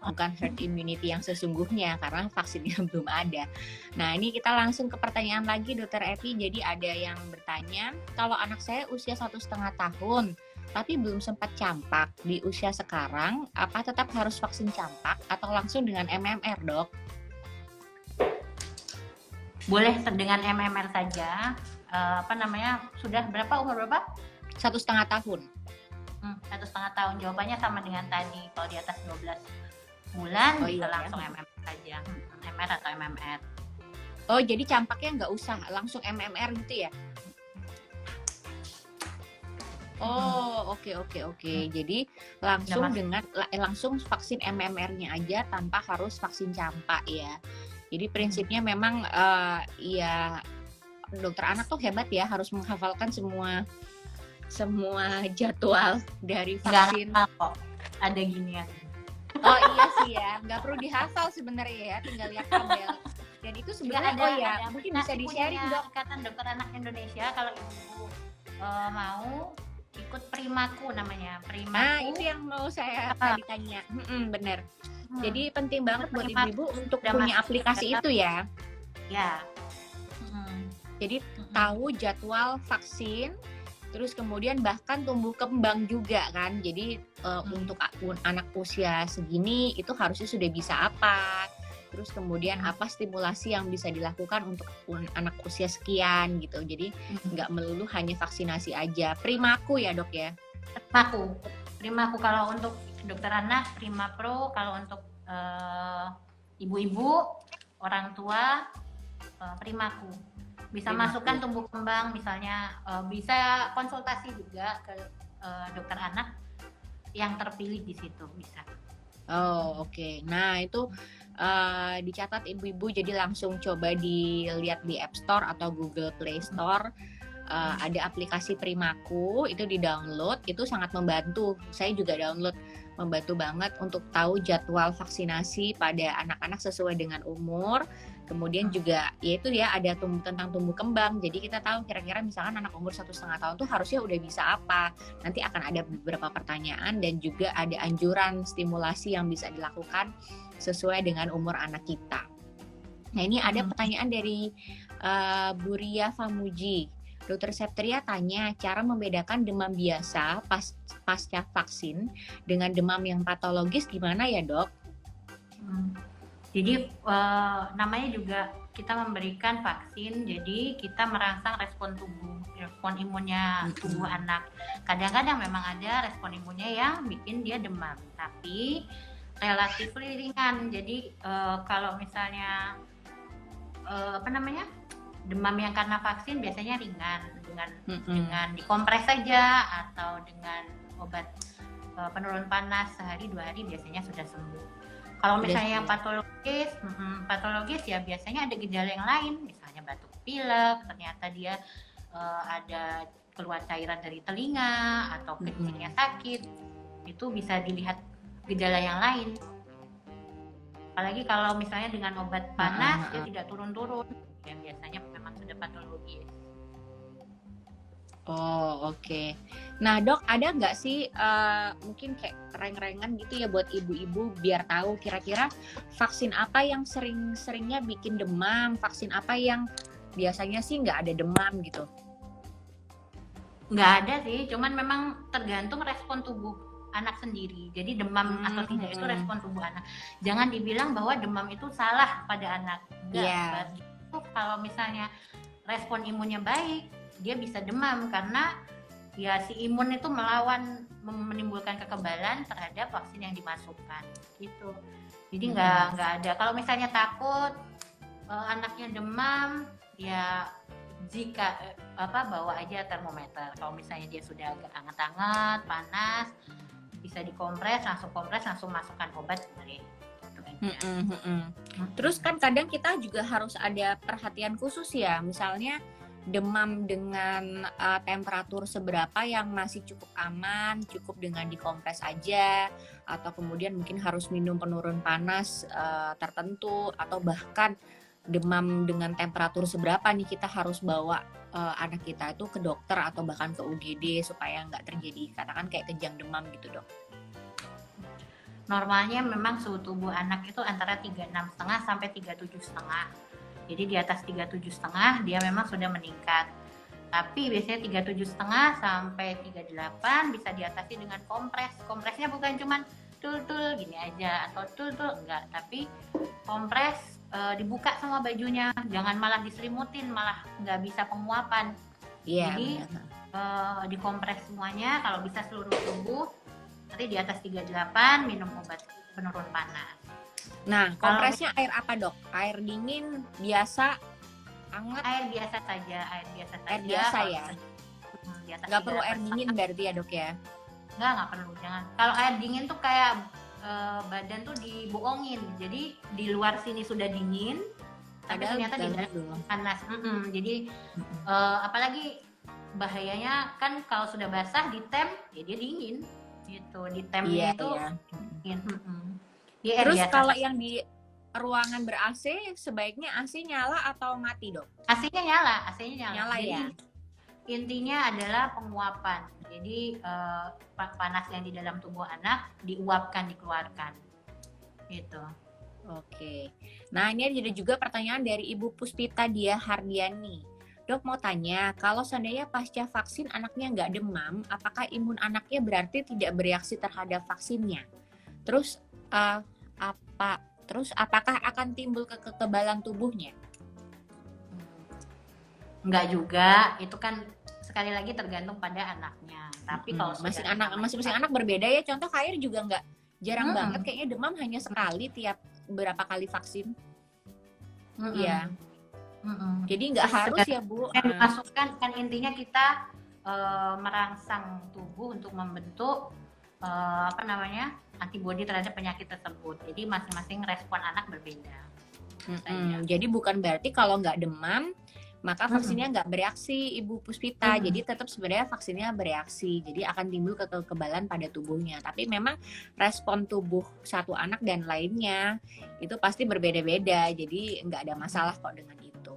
bukan herd immunity yang sesungguhnya karena vaksinnya belum ada. Nah ini kita langsung ke pertanyaan lagi Dokter Evi. Jadi ada yang bertanya, kalau anak saya usia 1,5 tahun tapi belum sempat campak di usia sekarang, apa tetap harus vaksin campak atau langsung dengan MMR, Dok? Boleh dengan MMR saja. Sudah umur berapa? 1,5 tahun. 1,5 tahun. Jawabannya sama dengan tadi. Kalau di atas 12 bulan bisa langsung MMR saja. MMR atau MMR. Oh, jadi campaknya nggak usah langsung MMR gitu ya? Oh, oke. Jadi langsung vaksin MMR-nya aja tanpa harus vaksin campak ya. Jadi prinsipnya memang ya dokter anak tuh hebat ya, harus menghafalkan semua jadwal dari vaksin. Enggak kok, ada ginian. Oh iya sih ya, nggak perlu dihafal sebenarnya ya, tinggal lihat tabel. Dan itu sebenarnya ada mungkin bisa di-sharing punyanya Dok. Ikatan Dokter Anak Indonesia kalau ibu mau ikut Primaku namanya. Nah, Primaku. itu yang mau saya tadi tanya. Bener. Jadi penting banget buat ibu-ibu untuk punya aplikasi itu ya. Ya. Jadi tahu jadwal vaksin, terus kemudian bahkan tumbuh kembang juga kan. Jadi untuk anak usia segini itu harusnya sudah bisa apa. Terus kemudian apa stimulasi yang bisa dilakukan untuk anak usia sekian gitu. Jadi nggak melulu hanya vaksinasi aja. Primaku ya Dok ya? Primaku kalau untuk dokter anak, Prima Pro. Kalau untuk ibu-ibu, orang tua, Primaku. Bisa masukkan tumbuh kembang, misalnya bisa konsultasi juga ke dokter anak yang terpilih di situ bisa. Oh oke. Nah itu dicatat ibu-ibu, jadi langsung coba dilihat di App Store atau Google Play Store. Ada aplikasi Primaku, itu di-download, itu sangat membantu. Saya juga download, membantu banget untuk tahu jadwal vaksinasi pada anak-anak sesuai dengan umur. Kemudian juga yaitu ya ada tentang tumbuh kembang. Jadi kita tahu kira-kira misalkan anak umur 1,5 tahun tuh harusnya udah bisa apa. Nanti akan ada beberapa pertanyaan dan juga ada anjuran stimulasi yang bisa dilakukan sesuai dengan umur anak kita. Nah ini ada pertanyaan dari Buria Famuji. Dokter Septria tanya cara membedakan demam biasa pasca vaksin dengan demam yang patologis gimana ya Dok? Jadi namanya juga kita memberikan vaksin, jadi kita merangsang respon imunnya tubuh anak. Kadang-kadang memang ada respon imunnya yang bikin dia demam, tapi relatif ringan. Jadi kalau misalnya demam yang karena vaksin biasanya ringan dengan dikompres saja atau dengan obat penurun panas sehari 2 hari biasanya sudah sembuh. Kalau misalnya yang patologis ya biasanya ada gejala yang lain, misalnya batuk pilek, ternyata dia ada keluar cairan dari telinga atau kencingnya sakit, itu bisa dilihat gejala yang lain. Apalagi kalau misalnya dengan obat panas dia tidak turun-turun, yang biasanya memang sudah patologis. Oh oke. Nah Dok, ada nggak sih mungkin kayak reng-rengan gitu ya buat ibu-ibu biar tahu kira-kira vaksin apa yang sering-seringnya bikin demam, vaksin apa yang biasanya sih nggak ada demam gitu? Nggak ada sih, cuman memang tergantung respon tubuh anak sendiri. Jadi demam atau tidak itu respon tubuh anak. Jangan dibilang bahwa demam itu salah pada anak. Enggak. Kalau misalnya respon imunnya baik, dia bisa demam karena ya si imun itu menimbulkan kekebalan terhadap vaksin yang dimasukkan gitu. Jadi nggak ada. Kalau misalnya takut anaknya demam, ya jika bawa aja termometer. Kalau misalnya dia sudah agak hangat-hangat, panas, bisa dikompres, langsung masukkan obat boleh. Terus kan kadang kita juga harus ada perhatian khusus ya, misalnya demam dengan temperatur seberapa yang masih cukup aman, cukup dengan dikompres aja, atau kemudian mungkin harus minum penurun panas tertentu, atau bahkan demam dengan temperatur seberapa nih kita harus bawa anak kita itu ke dokter atau bahkan ke UGD supaya nggak terjadi katakan kayak kejang demam gitu Dok. Normalnya memang suhu tubuh anak itu antara 36,5 sampai 37,5. Jadi di atas 37,5 dia memang sudah meningkat. Tapi biasanya 37,5 sampai 38 bisa diatasi dengan kompres. Kompresnya bukan cuma tul-tul gini aja atau tul-tul enggak, tapi kompres dibuka semua bajunya, jangan malah diselimutin, malah nggak bisa penguapan. Jadi dikompres semuanya, kalau bisa seluruh tubuh. Nanti di atas 38 minum obat penurun panas. Nah, kompresnya air apa Dok? Air dingin, biasa, hangat? Air biasa saja. Air biasa ya? Nggak perlu air dingin berarti ya Dok ya? Nggak perlu, jangan. Kalau air dingin tuh kayak badan tuh dibohongin. Jadi di luar sini sudah dingin, tapi ternyata di dalam panas. Jadi apalagi bahayanya kan kalau sudah basah ditem, ya dia dingin. Gitu, ditemnya itu dingin. Terus kalau yang di ruangan ber-AC sebaiknya AC nyala atau mati, Dok? AC-nya nyala. Nyala ya. Intinya adalah penguapan. Jadi panas yang di dalam tubuh anak diuapkan, dikeluarkan. Gitu. Oke. Nah, ini ada juga pertanyaan dari Ibu Puspita Dia Hardiani. Dok mau tanya, kalau seandainya pasca vaksin anaknya nggak demam, apakah imun anaknya berarti tidak bereaksi terhadap vaksinnya? Terus apakah akan timbul kekebalan tubuhnya? Enggak juga, itu kan sekali lagi tergantung pada anaknya. Tapi kalau masing-masing anak berbeda ya. Contoh Khair juga nggak jarang banget kayaknya demam, hanya sekali tiap berapa kali vaksin. Iya. Jadi nggak harus ya Bu. Masukkan kan intinya kita merangsang tubuh untuk membentuk antibodi terhadap penyakit tersebut. Jadi masing-masing respon anak berbeda. Jadi bukan berarti kalau nggak demam maka vaksinnya nggak bereaksi, Ibu Puspita. Jadi tetap sebenarnya vaksinnya bereaksi. Jadi akan timbul kekebalan pada tubuhnya. Tapi memang respon tubuh satu anak dan lainnya itu pasti berbeda-beda. Jadi nggak ada masalah kok dengan itu.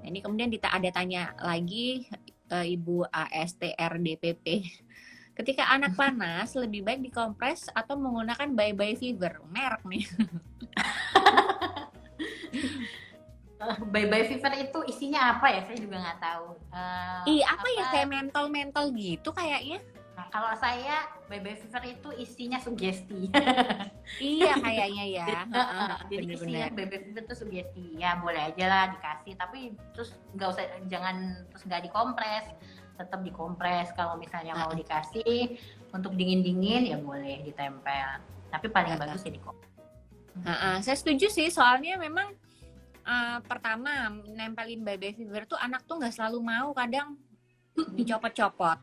Nah, ini kemudian ada tanya lagi Ibu ASTRDPP. Ketika anak panas, lebih baik dikompres atau menggunakan bye-bye fever? Merek nih. Bye-bye fever itu isinya apa ya? Saya juga nggak tahu. Apa ya, kayak mentol-mentol gitu kayaknya. Nah, kalau saya bye-bye fever itu isinya sugesti. Iya kayaknya ya. Jadi isinya bye-bye fever itu sugesti. Ya boleh aja lah dikasih, tapi terus jangan nggak dikompres, tetap dikompres. Kalau misalnya mau dikasih untuk dingin-dingin ya boleh ditempel. Tapi paling bagus ya dikompres. Saya setuju sih, soalnya memang pertama nempelin bye-bye fever tuh anak tuh nggak selalu mau, kadang dicopot-copot.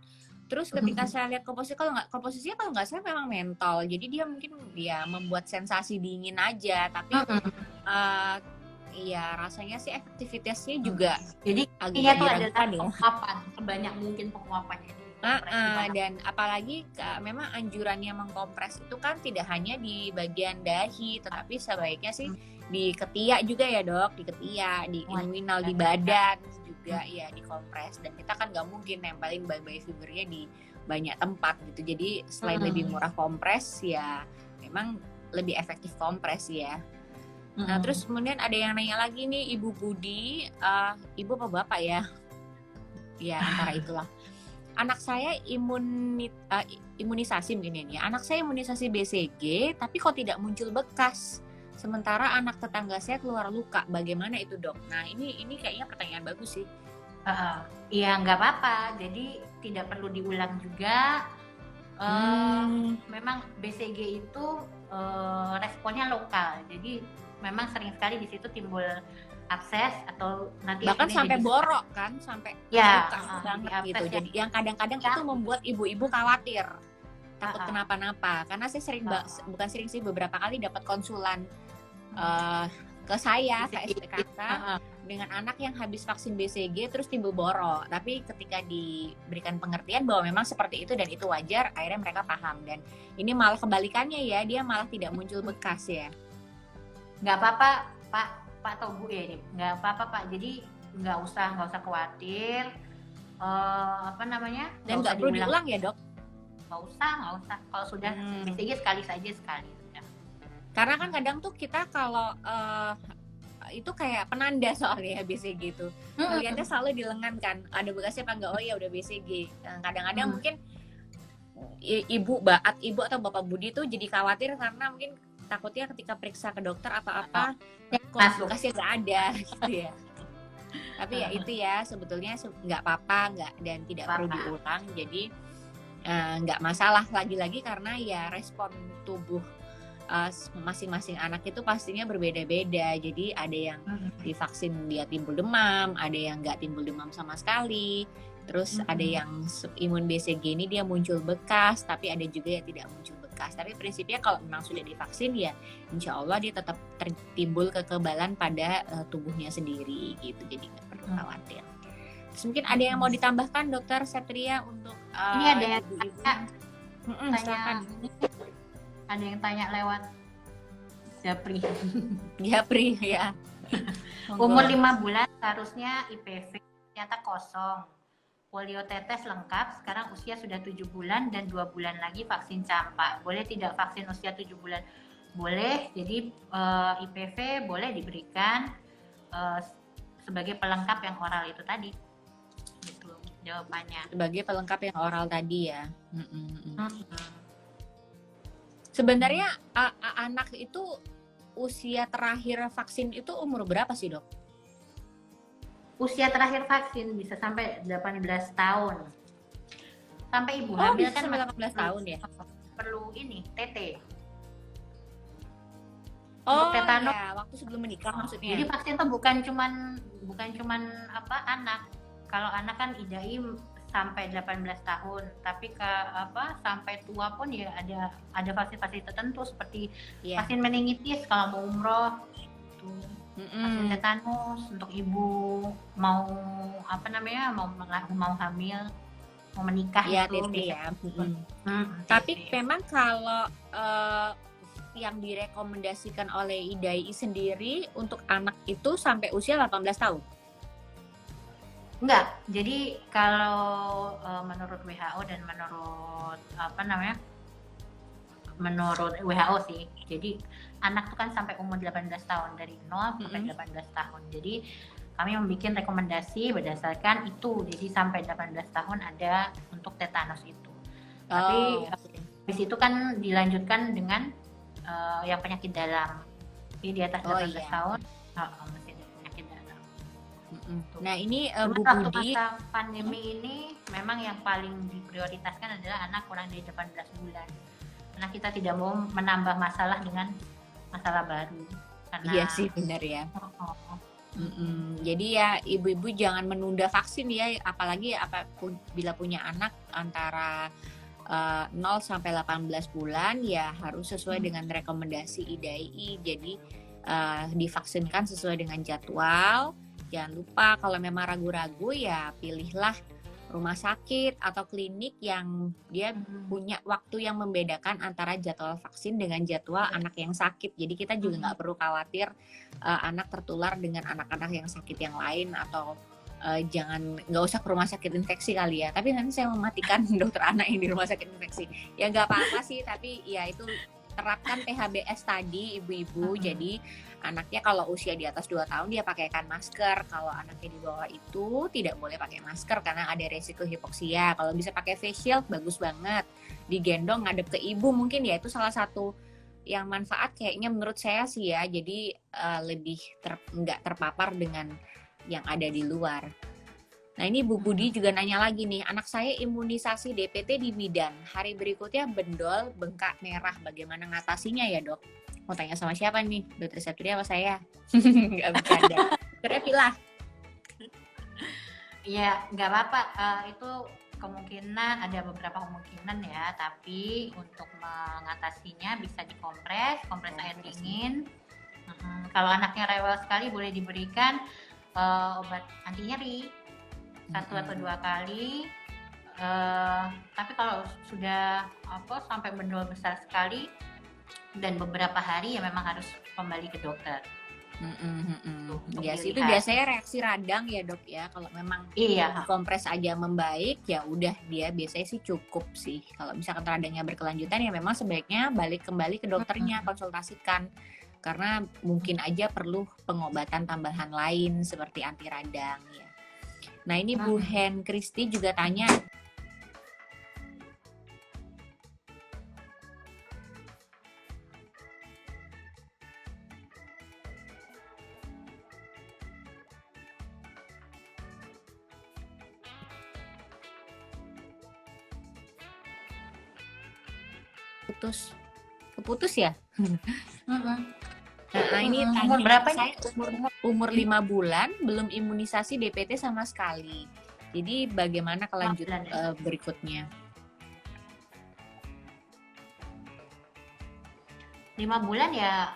Terus ketika saya lihat komposisinya kalau nggak salah memang mentol, jadi dia mungkin ya membuat sensasi dingin aja, tapi ya rasanya sih efektivitasnya juga jadi agak diragukan ya. Penguapan, sebanyak mungkin penguapannya. Dan apalagi memang anjurannya mengkompres itu kan tidak hanya di bagian dahi, tetapi sebaiknya sih di ketiak juga ya Dok, di ketiak, di inguinal, di badan juga ya dikompres. Dan kita kan nggak mungkin nempelin bye-bye fevernya di banyak tempat gitu. Jadi selain lebih murah kompres ya memang lebih efektif kompres ya. Nah terus kemudian ada yang nanya lagi nih Ibu Budi, Ibu apa Bapak ya? Ya antara itulah. Anak saya imunisasi mungkin ya. Anak saya imunisasi BCG tapi kok tidak muncul bekas. Sementara anak tetangga saya keluar luka. Bagaimana itu Dok? Nah ini kayaknya pertanyaan bagus sih. Iya nggak apa-apa. Jadi tidak perlu diulang juga. Memang BCG itu responnya lokal. Jadi memang sering sekali di situ timbul abses atau nanti bahkan sampai borok kan, sampai luka banget gitu. Ya. Jadi yang kadang-kadang itu membuat ibu-ibu khawatir, takut kenapa-napa. Karena saya sering bukan sering sih, beberapa kali dapat konsulan ke saya, ke SPKK dengan anak yang habis vaksin BCG terus timbul borok. Tapi ketika diberikan pengertian bahwa memang seperti itu dan itu wajar, akhirnya mereka paham. Dan ini malah kebalikannya ya, dia malah tidak muncul bekas ya. Nggak apa-apa Pak atau Bu ya, ini nggak apa-apa Pak. Jadi nggak usah khawatir. Dan nggak perlu diulang ya Dok? Nggak usah. Kalau sudah BCG sekali saja sekali. Karena kan kadang tuh kita kalau itu kayak penanda soalnya BCG itu. Melihatnya selalu di lengan kan, ada bekasnya apa enggak? Oh ya udah BCG. Kadang-kadang mungkin ibu atau Bapak Budi tuh jadi khawatir karena mungkin takutnya ketika periksa ke dokter atau apa kok bekasnya nggak ada gitu ya. Tapi ya itu ya sebetulnya nggak apa-apa, dan tidak perlu diulang. Jadi nggak masalah, lagi-lagi karena ya respon tubuh masing-masing anak itu pastinya berbeda-beda. Jadi ada yang divaksin dia timbul demam, ada yang nggak timbul demam sama sekali. Terus ada yang imun BCG ini dia muncul bekas, tapi ada juga yang tidak muncul bekas. Tapi prinsipnya kalau memang sudah divaksin ya insya Allah dia tetap timbul kekebalan pada tubuhnya sendiri gitu. Jadi nggak perlu khawatir. Terus mungkin ada yang mau ditambahkan Dokter Septria untuk ini ada yang silakan. Ada yang tanya lewat Japri. Japri ya. Umur 5 bulan seharusnya IPV, ternyata kosong. Polio tetes lengkap, sekarang usia sudah 7 bulan dan 2 bulan lagi vaksin campak. Boleh tidak vaksin usia 7 bulan? Boleh, jadi IPV boleh diberikan sebagai pelengkap yang oral itu tadi. Gitu jawabannya. Sebagai pelengkap yang oral tadi ya. Sebenarnya anak itu usia terakhir vaksin itu umur berapa sih, Dok? Usia terakhir vaksin bisa sampai 18 tahun. Sampai ibu hamil kan sampai 18 tahun ya? Perlu ini, TT. Oh ya, waktu sebelum menikah maksudnya. Jadi vaksin itu bukan cuman anak. Kalau anak kan IDAI sampai 18 tahun, tapi sampai tua pun ya ada vaksin-vaksin tertentu seperti vaksin meningitis kalau mau umroh, vaksin tetanus untuk ibu mau mau hamil, mau menikah ya, itu TT ya. Tapi memang kalau yang direkomendasikan oleh IDAI sendiri untuk anak itu sampai usia 18 tahun. Enggak, jadi kalau menurut WHO dan menurut WHO sih, jadi anak itu kan sampai umur 18 tahun, dari 0 sampai 18 tahun. Jadi kami membuat rekomendasi berdasarkan itu, jadi sampai 18 tahun ada untuk tetanus itu. Tapi habis itu kan dilanjutkan dengan yang penyakit dalam, jadi di atas 18 tahun masih ada penyakit dalam. Nah ini Bu Budi, masa pandemi ini memang yang paling diprioritaskan adalah anak kurang dari 18 bulan karena kita tidak mau menambah masalah dengan masalah baru. Iya sih, benar ya. Jadi ya ibu-ibu jangan menunda vaksin ya, apalagi bila punya anak antara 0 sampai 18 bulan ya harus sesuai dengan rekomendasi IDAI. Jadi divaksinkan sesuai dengan jadwal. Jangan lupa kalau memang ragu-ragu ya pilihlah rumah sakit atau klinik yang dia punya waktu yang membedakan antara jadwal vaksin dengan jadwal anak yang sakit. Jadi kita juga nggak perlu khawatir anak tertular dengan anak-anak yang sakit yang lain, atau nggak usah ke rumah sakit infeksi kali ya. Tapi nanti saya mematikan dokter anak yang di rumah sakit infeksi. Ya nggak apa-apa sih, tapi ya itu terapkan PHBS tadi ibu-ibu. Jadi anaknya kalau usia di atas 2 tahun dia pakaikan masker. Kalau anaknya di bawah itu tidak boleh pakai masker karena ada resiko hipoksia. Kalau bisa pakai face shield bagus banget. Digendong ngadep ke ibu mungkin ya itu salah satu yang manfaat kayaknya menurut saya sih ya. Jadi lebih nggak terpapar dengan yang ada di luar. Nah ini Bu Budi juga nanya lagi nih, anak saya imunisasi DPT di bidan, hari berikutnya bendol, bengkak merah, bagaimana ngatasinya ya dok? Mau tanya sama siapa nih, dokter Septria apa saya? Nggak bercanda, dokternya pilah. Ya nggak apa-apa, itu kemungkinan, ada beberapa kemungkinan ya, tapi untuk mengatasinya bisa dikompres, air dingin. Kalau anaknya rewel sekali boleh diberikan obat anti nyeri 1 atau 2 kali. Tapi kalau sudah sampai bendol besar sekali dan beberapa hari ya memang harus kembali ke dokter. Ya sih, itu biasanya reaksi radang ya dok ya. Kalau memang kompres aja membaik ya udah, dia biasanya sih cukup sih. Kalau misalkan radangnya berkelanjutan ya memang sebaiknya balik kembali ke dokternya, konsultasikan. Karena mungkin aja perlu pengobatan tambahan lain seperti anti radang ya. Nah ini Bu Hen Kristi juga tanya. Keputus ya? Nah ini umur berapa? Saya umur 5 bulan, belum imunisasi DPT sama sekali. Jadi bagaimana kelanjutan berikutnya? 5 bulan ya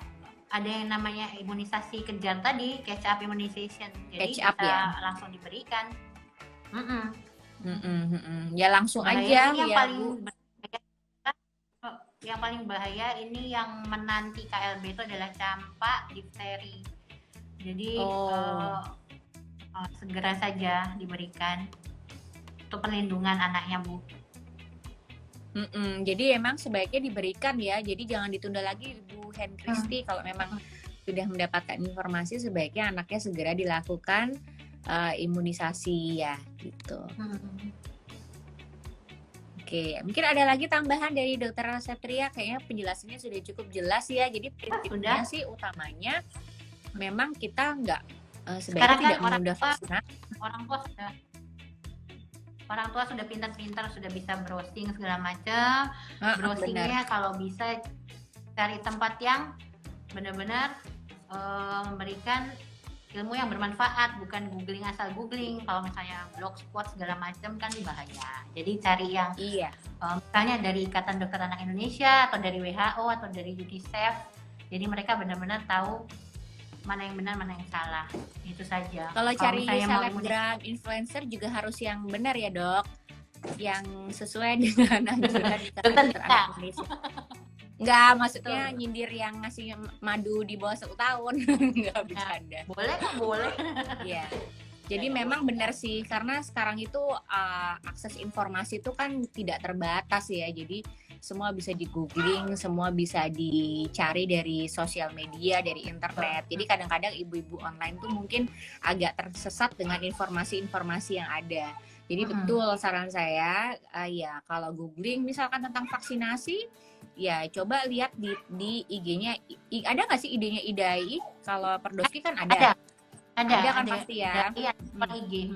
ada yang namanya imunisasi kejar tadi, catch up immunization. Jadi bisa langsung diberikan. Ya langsung aja yang ya paling Bu. yang paling bahaya ini yang menanti KLB itu adalah campak, difteri. Jadi segera saja diberikan untuk perlindungan anaknya, Bu. Jadi emang sebaiknya diberikan ya. Jadi jangan ditunda lagi, Bu Henristi. Kalau memang sudah mendapatkan informasi, sebaiknya anaknya segera dilakukan imunisasi ya, gitu. Oke, mungkin ada lagi tambahan dari Dokter Septria. Kayaknya penjelasannya sudah cukup jelas ya. Jadi prinsipnya sih utamanya memang kita nggak sebaiknya tidak menunda vaksinasi. Orang tua sudah pintar-pintar, sudah bisa browsing segala macam. Browsingnya kalau bisa cari tempat yang benar-benar memberikan ilmu yang bermanfaat, bukan googling asal googling. Kalau misalnya blogspot segala macam kan bahaya. Jadi cari yang misalnya dari Ikatan Dokter Anak Indonesia atau dari WHO atau dari UNICEF. Jadi mereka benar-benar tahu mana yang benar, mana yang salah. Itu saja. Kalau cari selebgram, influencer juga harus yang benar ya, Dok. Yang sesuai dengan anjuran Ikatan Dokter Anak Indonesia. Enggak, maksudnya nyindir yang ngasih madu di bawah 1 tahun. Enggak bercanda. Boleh. Iya. Jadi memang benar sih, karena sekarang itu akses informasi itu kan tidak terbatas ya. Jadi semua bisa di googling, semua bisa dicari dari sosial media, dari internet. Jadi kadang-kadang ibu-ibu online tuh mungkin agak tersesat dengan informasi-informasi yang ada. Jadi betul saran saya, ya kalau googling misalkan tentang vaksinasi, ya coba lihat di IG-nya. Ada nggak sih IG-nya IDAI? Kalau Perdoski kan ada kan pasti ya. Iya, IG.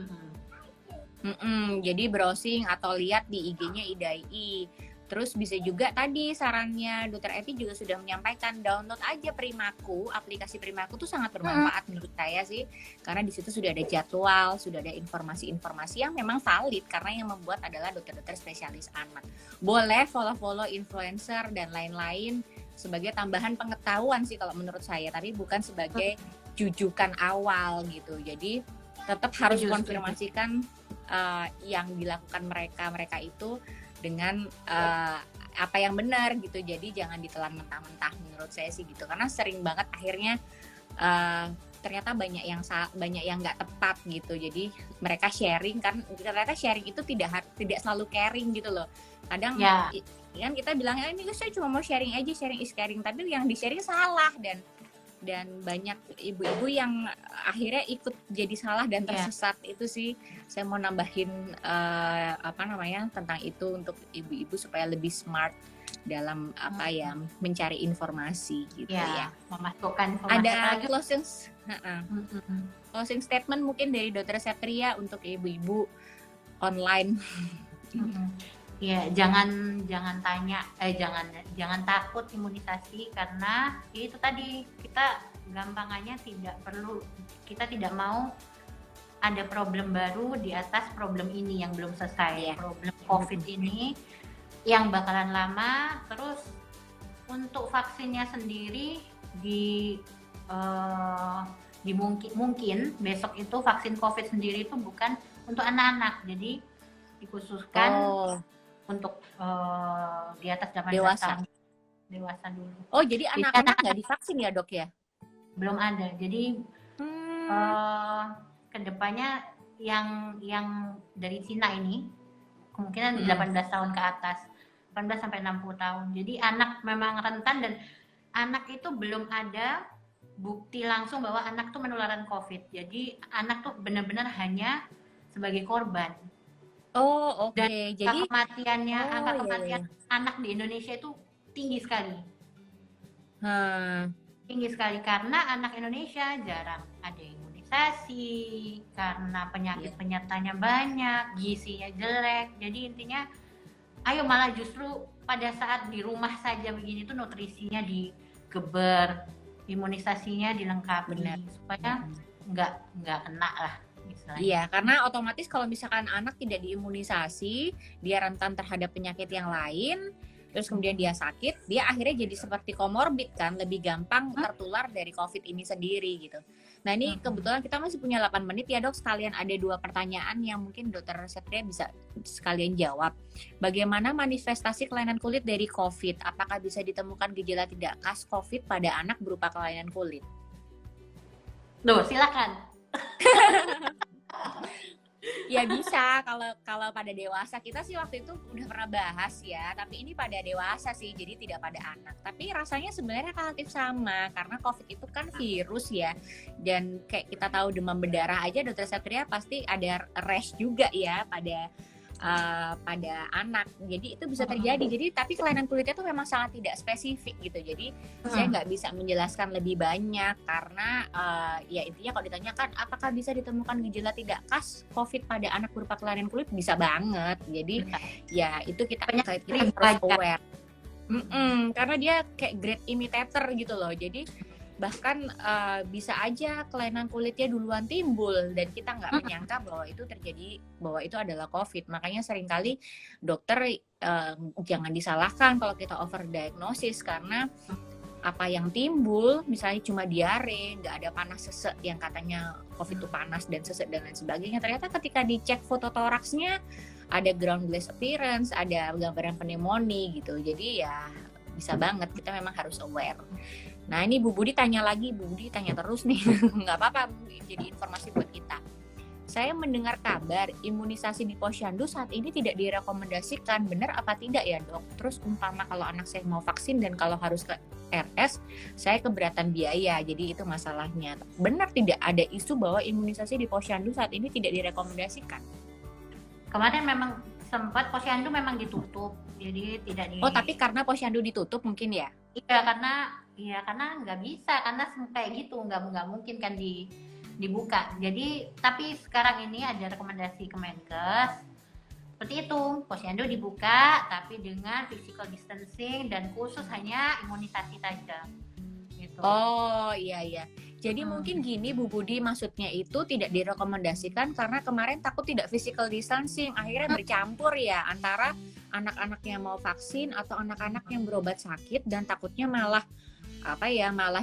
Jadi browsing atau lihat di IG-nya IDAI. Terus bisa juga tadi sarannya Dokter Eti juga sudah menyampaikan, download aja Primaku. Aplikasi Primaku tuh sangat bermanfaat menurut saya sih, karena di situ sudah ada jadwal, sudah ada informasi-informasi yang memang valid, karena yang membuat adalah dokter-dokter spesialis anak. Boleh follow-follow influencer dan lain-lain sebagai tambahan pengetahuan sih kalau menurut saya, tapi bukan sebagai jujukan awal gitu. Jadi tetap harus konfirmasikan yang dilakukan mereka itu dengan apa yang benar gitu. Jadi jangan ditelan mentah-mentah menurut saya sih gitu, karena sering banget akhirnya ternyata banyak yang nggak tepat gitu. Jadi mereka sharing kan, ternyata sharing itu tidak selalu caring gitu loh. Kadang kan kita bilangnya ini saya cuma mau sharing aja, sharing is caring, tapi yang di sharing salah, dan banyak ibu-ibu yang akhirnya ikut jadi salah dan tersesat. Itu sih saya mau nambahin tentang itu untuk ibu-ibu supaya lebih smart dalam mencari informasi gitu ya. Memasukkan ada closing statement mungkin dari Dokter Septria untuk ibu-ibu online. Ya, jangan takut imunisasi, karena itu tadi kita gampangannya kita tidak mau ada problem baru di atas problem ini yang belum selesai. Problem COVID ini yang bakalan lama. Terus untuk vaksinnya sendiri mungkin besok itu vaksin COVID sendiri itu bukan untuk anak-anak, jadi dikhususkan untuk di atas 18 tahun, dewasa dulu. Oh, jadi anak-anak nggak divaksin ya, Dok ya? Belum ada. Jadi kedepannya yang dari Cina ini kemungkinan 18 tahun ke atas, 18 sampai 60 tahun. Jadi anak memang rentan, dan anak itu belum ada bukti langsung bahwa anak tuh menularan COVID. Jadi anak tuh benar-benar hanya sebagai korban. Oh, oke. Jadi angka kematian anak di Indonesia itu tinggi sekali. Tinggi sekali karena anak Indonesia jarang ada imunisasi, karena penyakit penyertanya banyak, gizinya jelek. Jadi intinya, ayo malah justru pada saat di rumah saja begini tuh nutrisinya digeber, imunisasinya dilengkapi, supaya nggak kena lah. Iya, karena otomatis kalau misalkan anak tidak diimunisasi, dia rentan terhadap penyakit yang lain, terus kemudian dia sakit, dia akhirnya jadi seperti komorbid kan, lebih gampang tertular dari COVID ini sendiri gitu. Nah ini kebetulan kita masih punya 8 menit ya dok, sekalian ada 2 pertanyaan yang mungkin dokter Setria bisa sekalian jawab. Bagaimana manifestasi kelainan kulit dari COVID? Apakah bisa ditemukan gejala tidak khas COVID pada anak berupa kelainan kulit? Loh, silakan. Ya bisa, kalau pada dewasa kita sih waktu itu udah pernah bahas ya, tapi ini pada dewasa sih, jadi tidak pada anak. Tapi rasanya sebenarnya relatif sama, karena COVID itu kan virus ya, dan kayak kita tahu demam berdarah aja dokter Satria pasti ada rash juga ya pada anak, jadi itu bisa terjadi. Jadi tapi kelainan kulitnya tuh memang sangat tidak spesifik gitu, jadi saya nggak bisa menjelaskan lebih banyak karena ya intinya kalau ditanyakan apakah bisa ditemukan gejala tidak khas COVID pada anak berupa kelainan kulit, bisa banget. Jadi ya itu kita harus aware, karena dia kayak great imitator gitu loh, jadi bahkan bisa aja kelainan kulitnya duluan timbul dan kita nggak menyangka bahwa itu terjadi, bahwa itu adalah COVID. Makanya seringkali dokter jangan disalahkan kalau kita overdiagnosis, karena apa yang timbul misalnya cuma diare, nggak ada panas sesek yang katanya COVID itu panas dan sesek dan lain sebagainya, ternyata ketika dicek foto toraksnya ada ground glass appearance, ada gambaran pneumonia gitu. Jadi ya bisa banget, kita memang harus aware. Nah ini Bu Budi tanya lagi, Bu Budi tanya terus nih, nggak apa-apa, jadi informasi buat kita. Saya mendengar kabar imunisasi di posyandu saat ini tidak direkomendasikan, benar apa tidak ya dok? Terus umpama kalau anak saya mau vaksin dan kalau harus ke RS, saya keberatan biaya, jadi itu masalahnya. Benar tidak ada isu bahwa imunisasi di posyandu saat ini tidak direkomendasikan? Kemarin memang sempat posyandu memang ditutup, jadi tidak di... Oh tapi karena posyandu ditutup mungkin ya? Iya karena nggak bisa, karena kayak gitu nggak mungkin kan dibuka. Jadi tapi sekarang ini ada rekomendasi Kemenkes seperti itu, posyandu dibuka tapi dengan physical distancing dan khusus hanya imunisasi saja. Gitu. Oh iya. Jadi mungkin gini Bu Budi, maksudnya itu tidak direkomendasikan karena kemarin takut tidak physical distancing, akhirnya bercampur ya antara anak-anak yang mau vaksin atau anak-anak yang berobat sakit, dan takutnya malah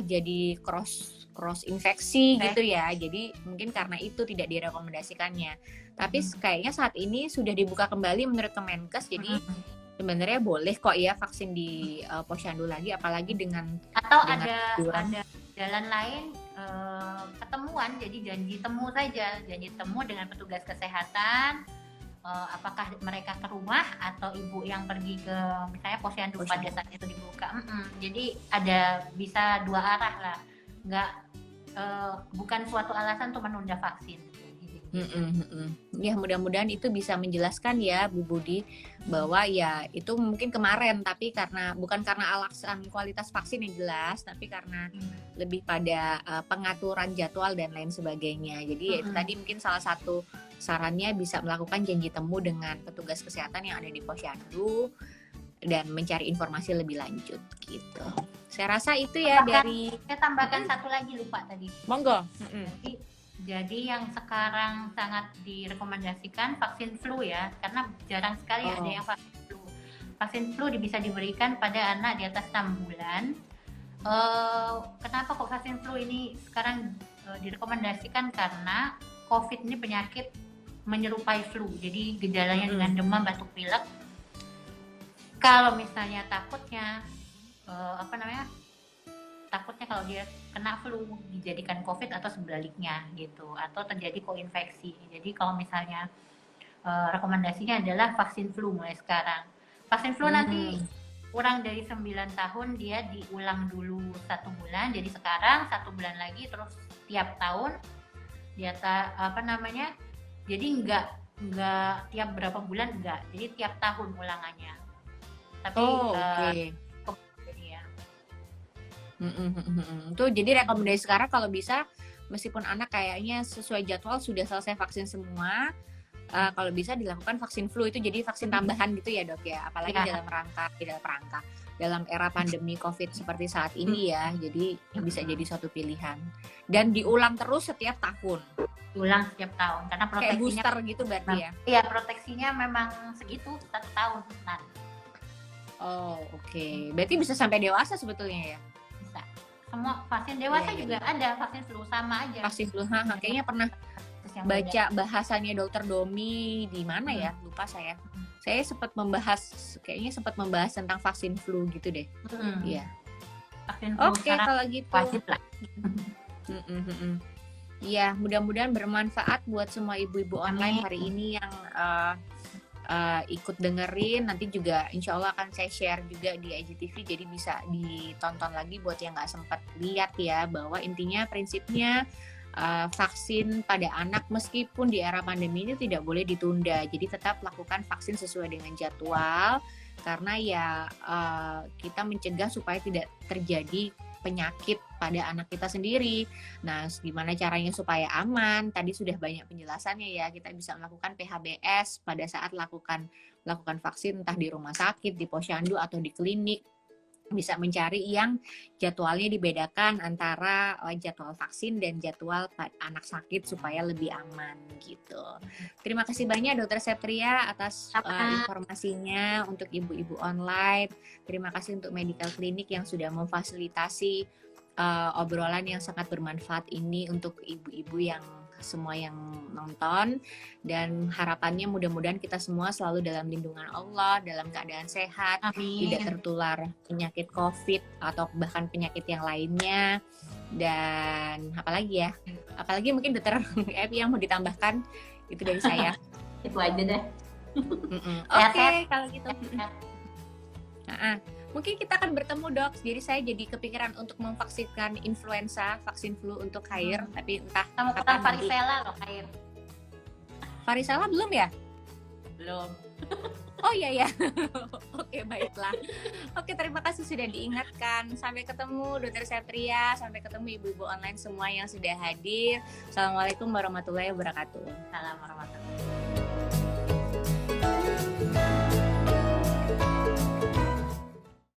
jadi cross infeksi gitu ya. Jadi mungkin karena itu tidak direkomendasikannya. Tapi kayaknya saat ini sudah dibuka kembali menurut Kemenkes, jadi sebenarnya boleh kok ya vaksin di posyandu lagi, apalagi dengan ada jalan lain, ketemuan, jadi janji temu saja, janji temu dengan petugas kesehatan, apakah mereka ke rumah atau ibu yang pergi ke misalnya posyandu pada saat itu dibuka. Jadi ada bisa dua arah lah, nggak bukan suatu alasan untuk menunda vaksin. Ya mudah-mudahan itu bisa menjelaskan ya Bu Budi, bahwa ya itu mungkin kemarin, tapi bukan karena alasan kualitas vaksin yang jelas, tapi karena lebih pada pengaturan jadwal dan lain sebagainya. Jadi ya itu tadi mungkin salah satu sarannya bisa melakukan janji temu dengan petugas kesehatan yang ada di posyandu dan mencari informasi lebih lanjut gitu. Saya rasa itu ya. Saya tambahkan satu lagi, lupa tadi. Monggo. Jadi yang sekarang sangat direkomendasikan vaksin flu ya, karena jarang sekali ada yang vaksin flu. Vaksin flu bisa diberikan pada anak di atas 6 bulan. Kenapa kok vaksin flu ini sekarang direkomendasikan? Karena COVID ini penyakit menyerupai flu, jadi gejalanya dengan demam, batuk pilek. Kalau misalnya takutnya kalau dia kena flu dijadikan COVID atau sebaliknya gitu, atau terjadi koinfeksi. Jadi kalau misalnya rekomendasinya adalah vaksin flu mulai sekarang. Vaksin flu nanti kurang dari 9 tahun dia diulang dulu 1 bulan, jadi sekarang 1 bulan lagi, terus tiap tahun jadi nggak tiap berapa bulan, enggak, jadi tiap tahun ulangannya. Tapi Tuh jadi rekomendasi sekarang kalau bisa, meskipun anak kayaknya sesuai jadwal sudah selesai vaksin semua, kalau bisa dilakukan vaksin flu itu jadi vaksin tambahan gitu ya dok ya, apalagi dalam era pandemi COVID seperti saat ini ya, jadi bisa jadi suatu pilihan dan diulang terus setiap tahun. Diulang setiap tahun karena proteksinya kayak booster gitu berarti ya. Iya, proteksinya memang segitu 1 tahun. Oh, oke. Berarti bisa sampai dewasa sebetulnya ya? Bisa. Semua vaksin dewasa Iya, iya. juga ada, vaksin flu sama aja. Vaksin flu, kayaknya pernah Yang baca bahasannya Dokter Domi di mana ya? Lupa saya. Saya kayaknya sempat membahas tentang vaksin flu gitu deh. Iya. Vaksin flu Oke, kalau gitu. wajib lah. Iya, mudah-mudahan bermanfaat buat semua ibu-ibu online hari ini yang ikut dengerin. Nanti juga insya Allah akan saya share juga di IGTV, jadi bisa ditonton lagi buat yang nggak sempat lihat ya, bahwa intinya prinsipnya vaksin pada anak meskipun di era pandemi ini tidak boleh ditunda. Jadi tetap lakukan vaksin sesuai dengan jadwal, karena ya kita mencegah supaya tidak terjadi penyakit pada anak kita sendiri. Nah, gimana caranya supaya aman? Tadi sudah banyak penjelasannya ya. Kita bisa melakukan PHBS pada saat lakukan vaksin, entah di rumah sakit, di posyandu atau di klinik. Bisa mencari yang jadwalnya dibedakan antara jadwal vaksin dan jadwal anak sakit supaya lebih aman gitu. Terima kasih banyak Dokter Septria atas informasinya untuk ibu-ibu online. Terima kasih untuk Medical Clinic yang sudah memfasilitasi obrolan yang sangat bermanfaat ini untuk ibu-ibu yang semua yang nonton, dan harapannya mudah-mudahan kita semua selalu dalam lindungan Allah, dalam keadaan sehat. Amin. Tidak tertular penyakit COVID atau bahkan penyakit yang lainnya. Dan apalagi mungkin Dokter Evi yang mau ditambahkan, itu dari saya. Itu aja deh. Oke, kalau gitu. Mungkin kita akan bertemu Dok, jadi saya jadi kepikiran untuk memvaksinkan influenza, vaksin flu untuk Khair, tapi entah sama kapan varicella loh Khair. Varicella belum ya? Belum. Oh iya ya. Oke, baiklah. Oke, terima kasih sudah diingatkan. Sampai ketemu Dokter Septria, sampai ketemu ibu-ibu online semua yang sudah hadir. Assalamualaikum warahmatullahi wabarakatuh. Salam warahmatullahi wabarakatuh.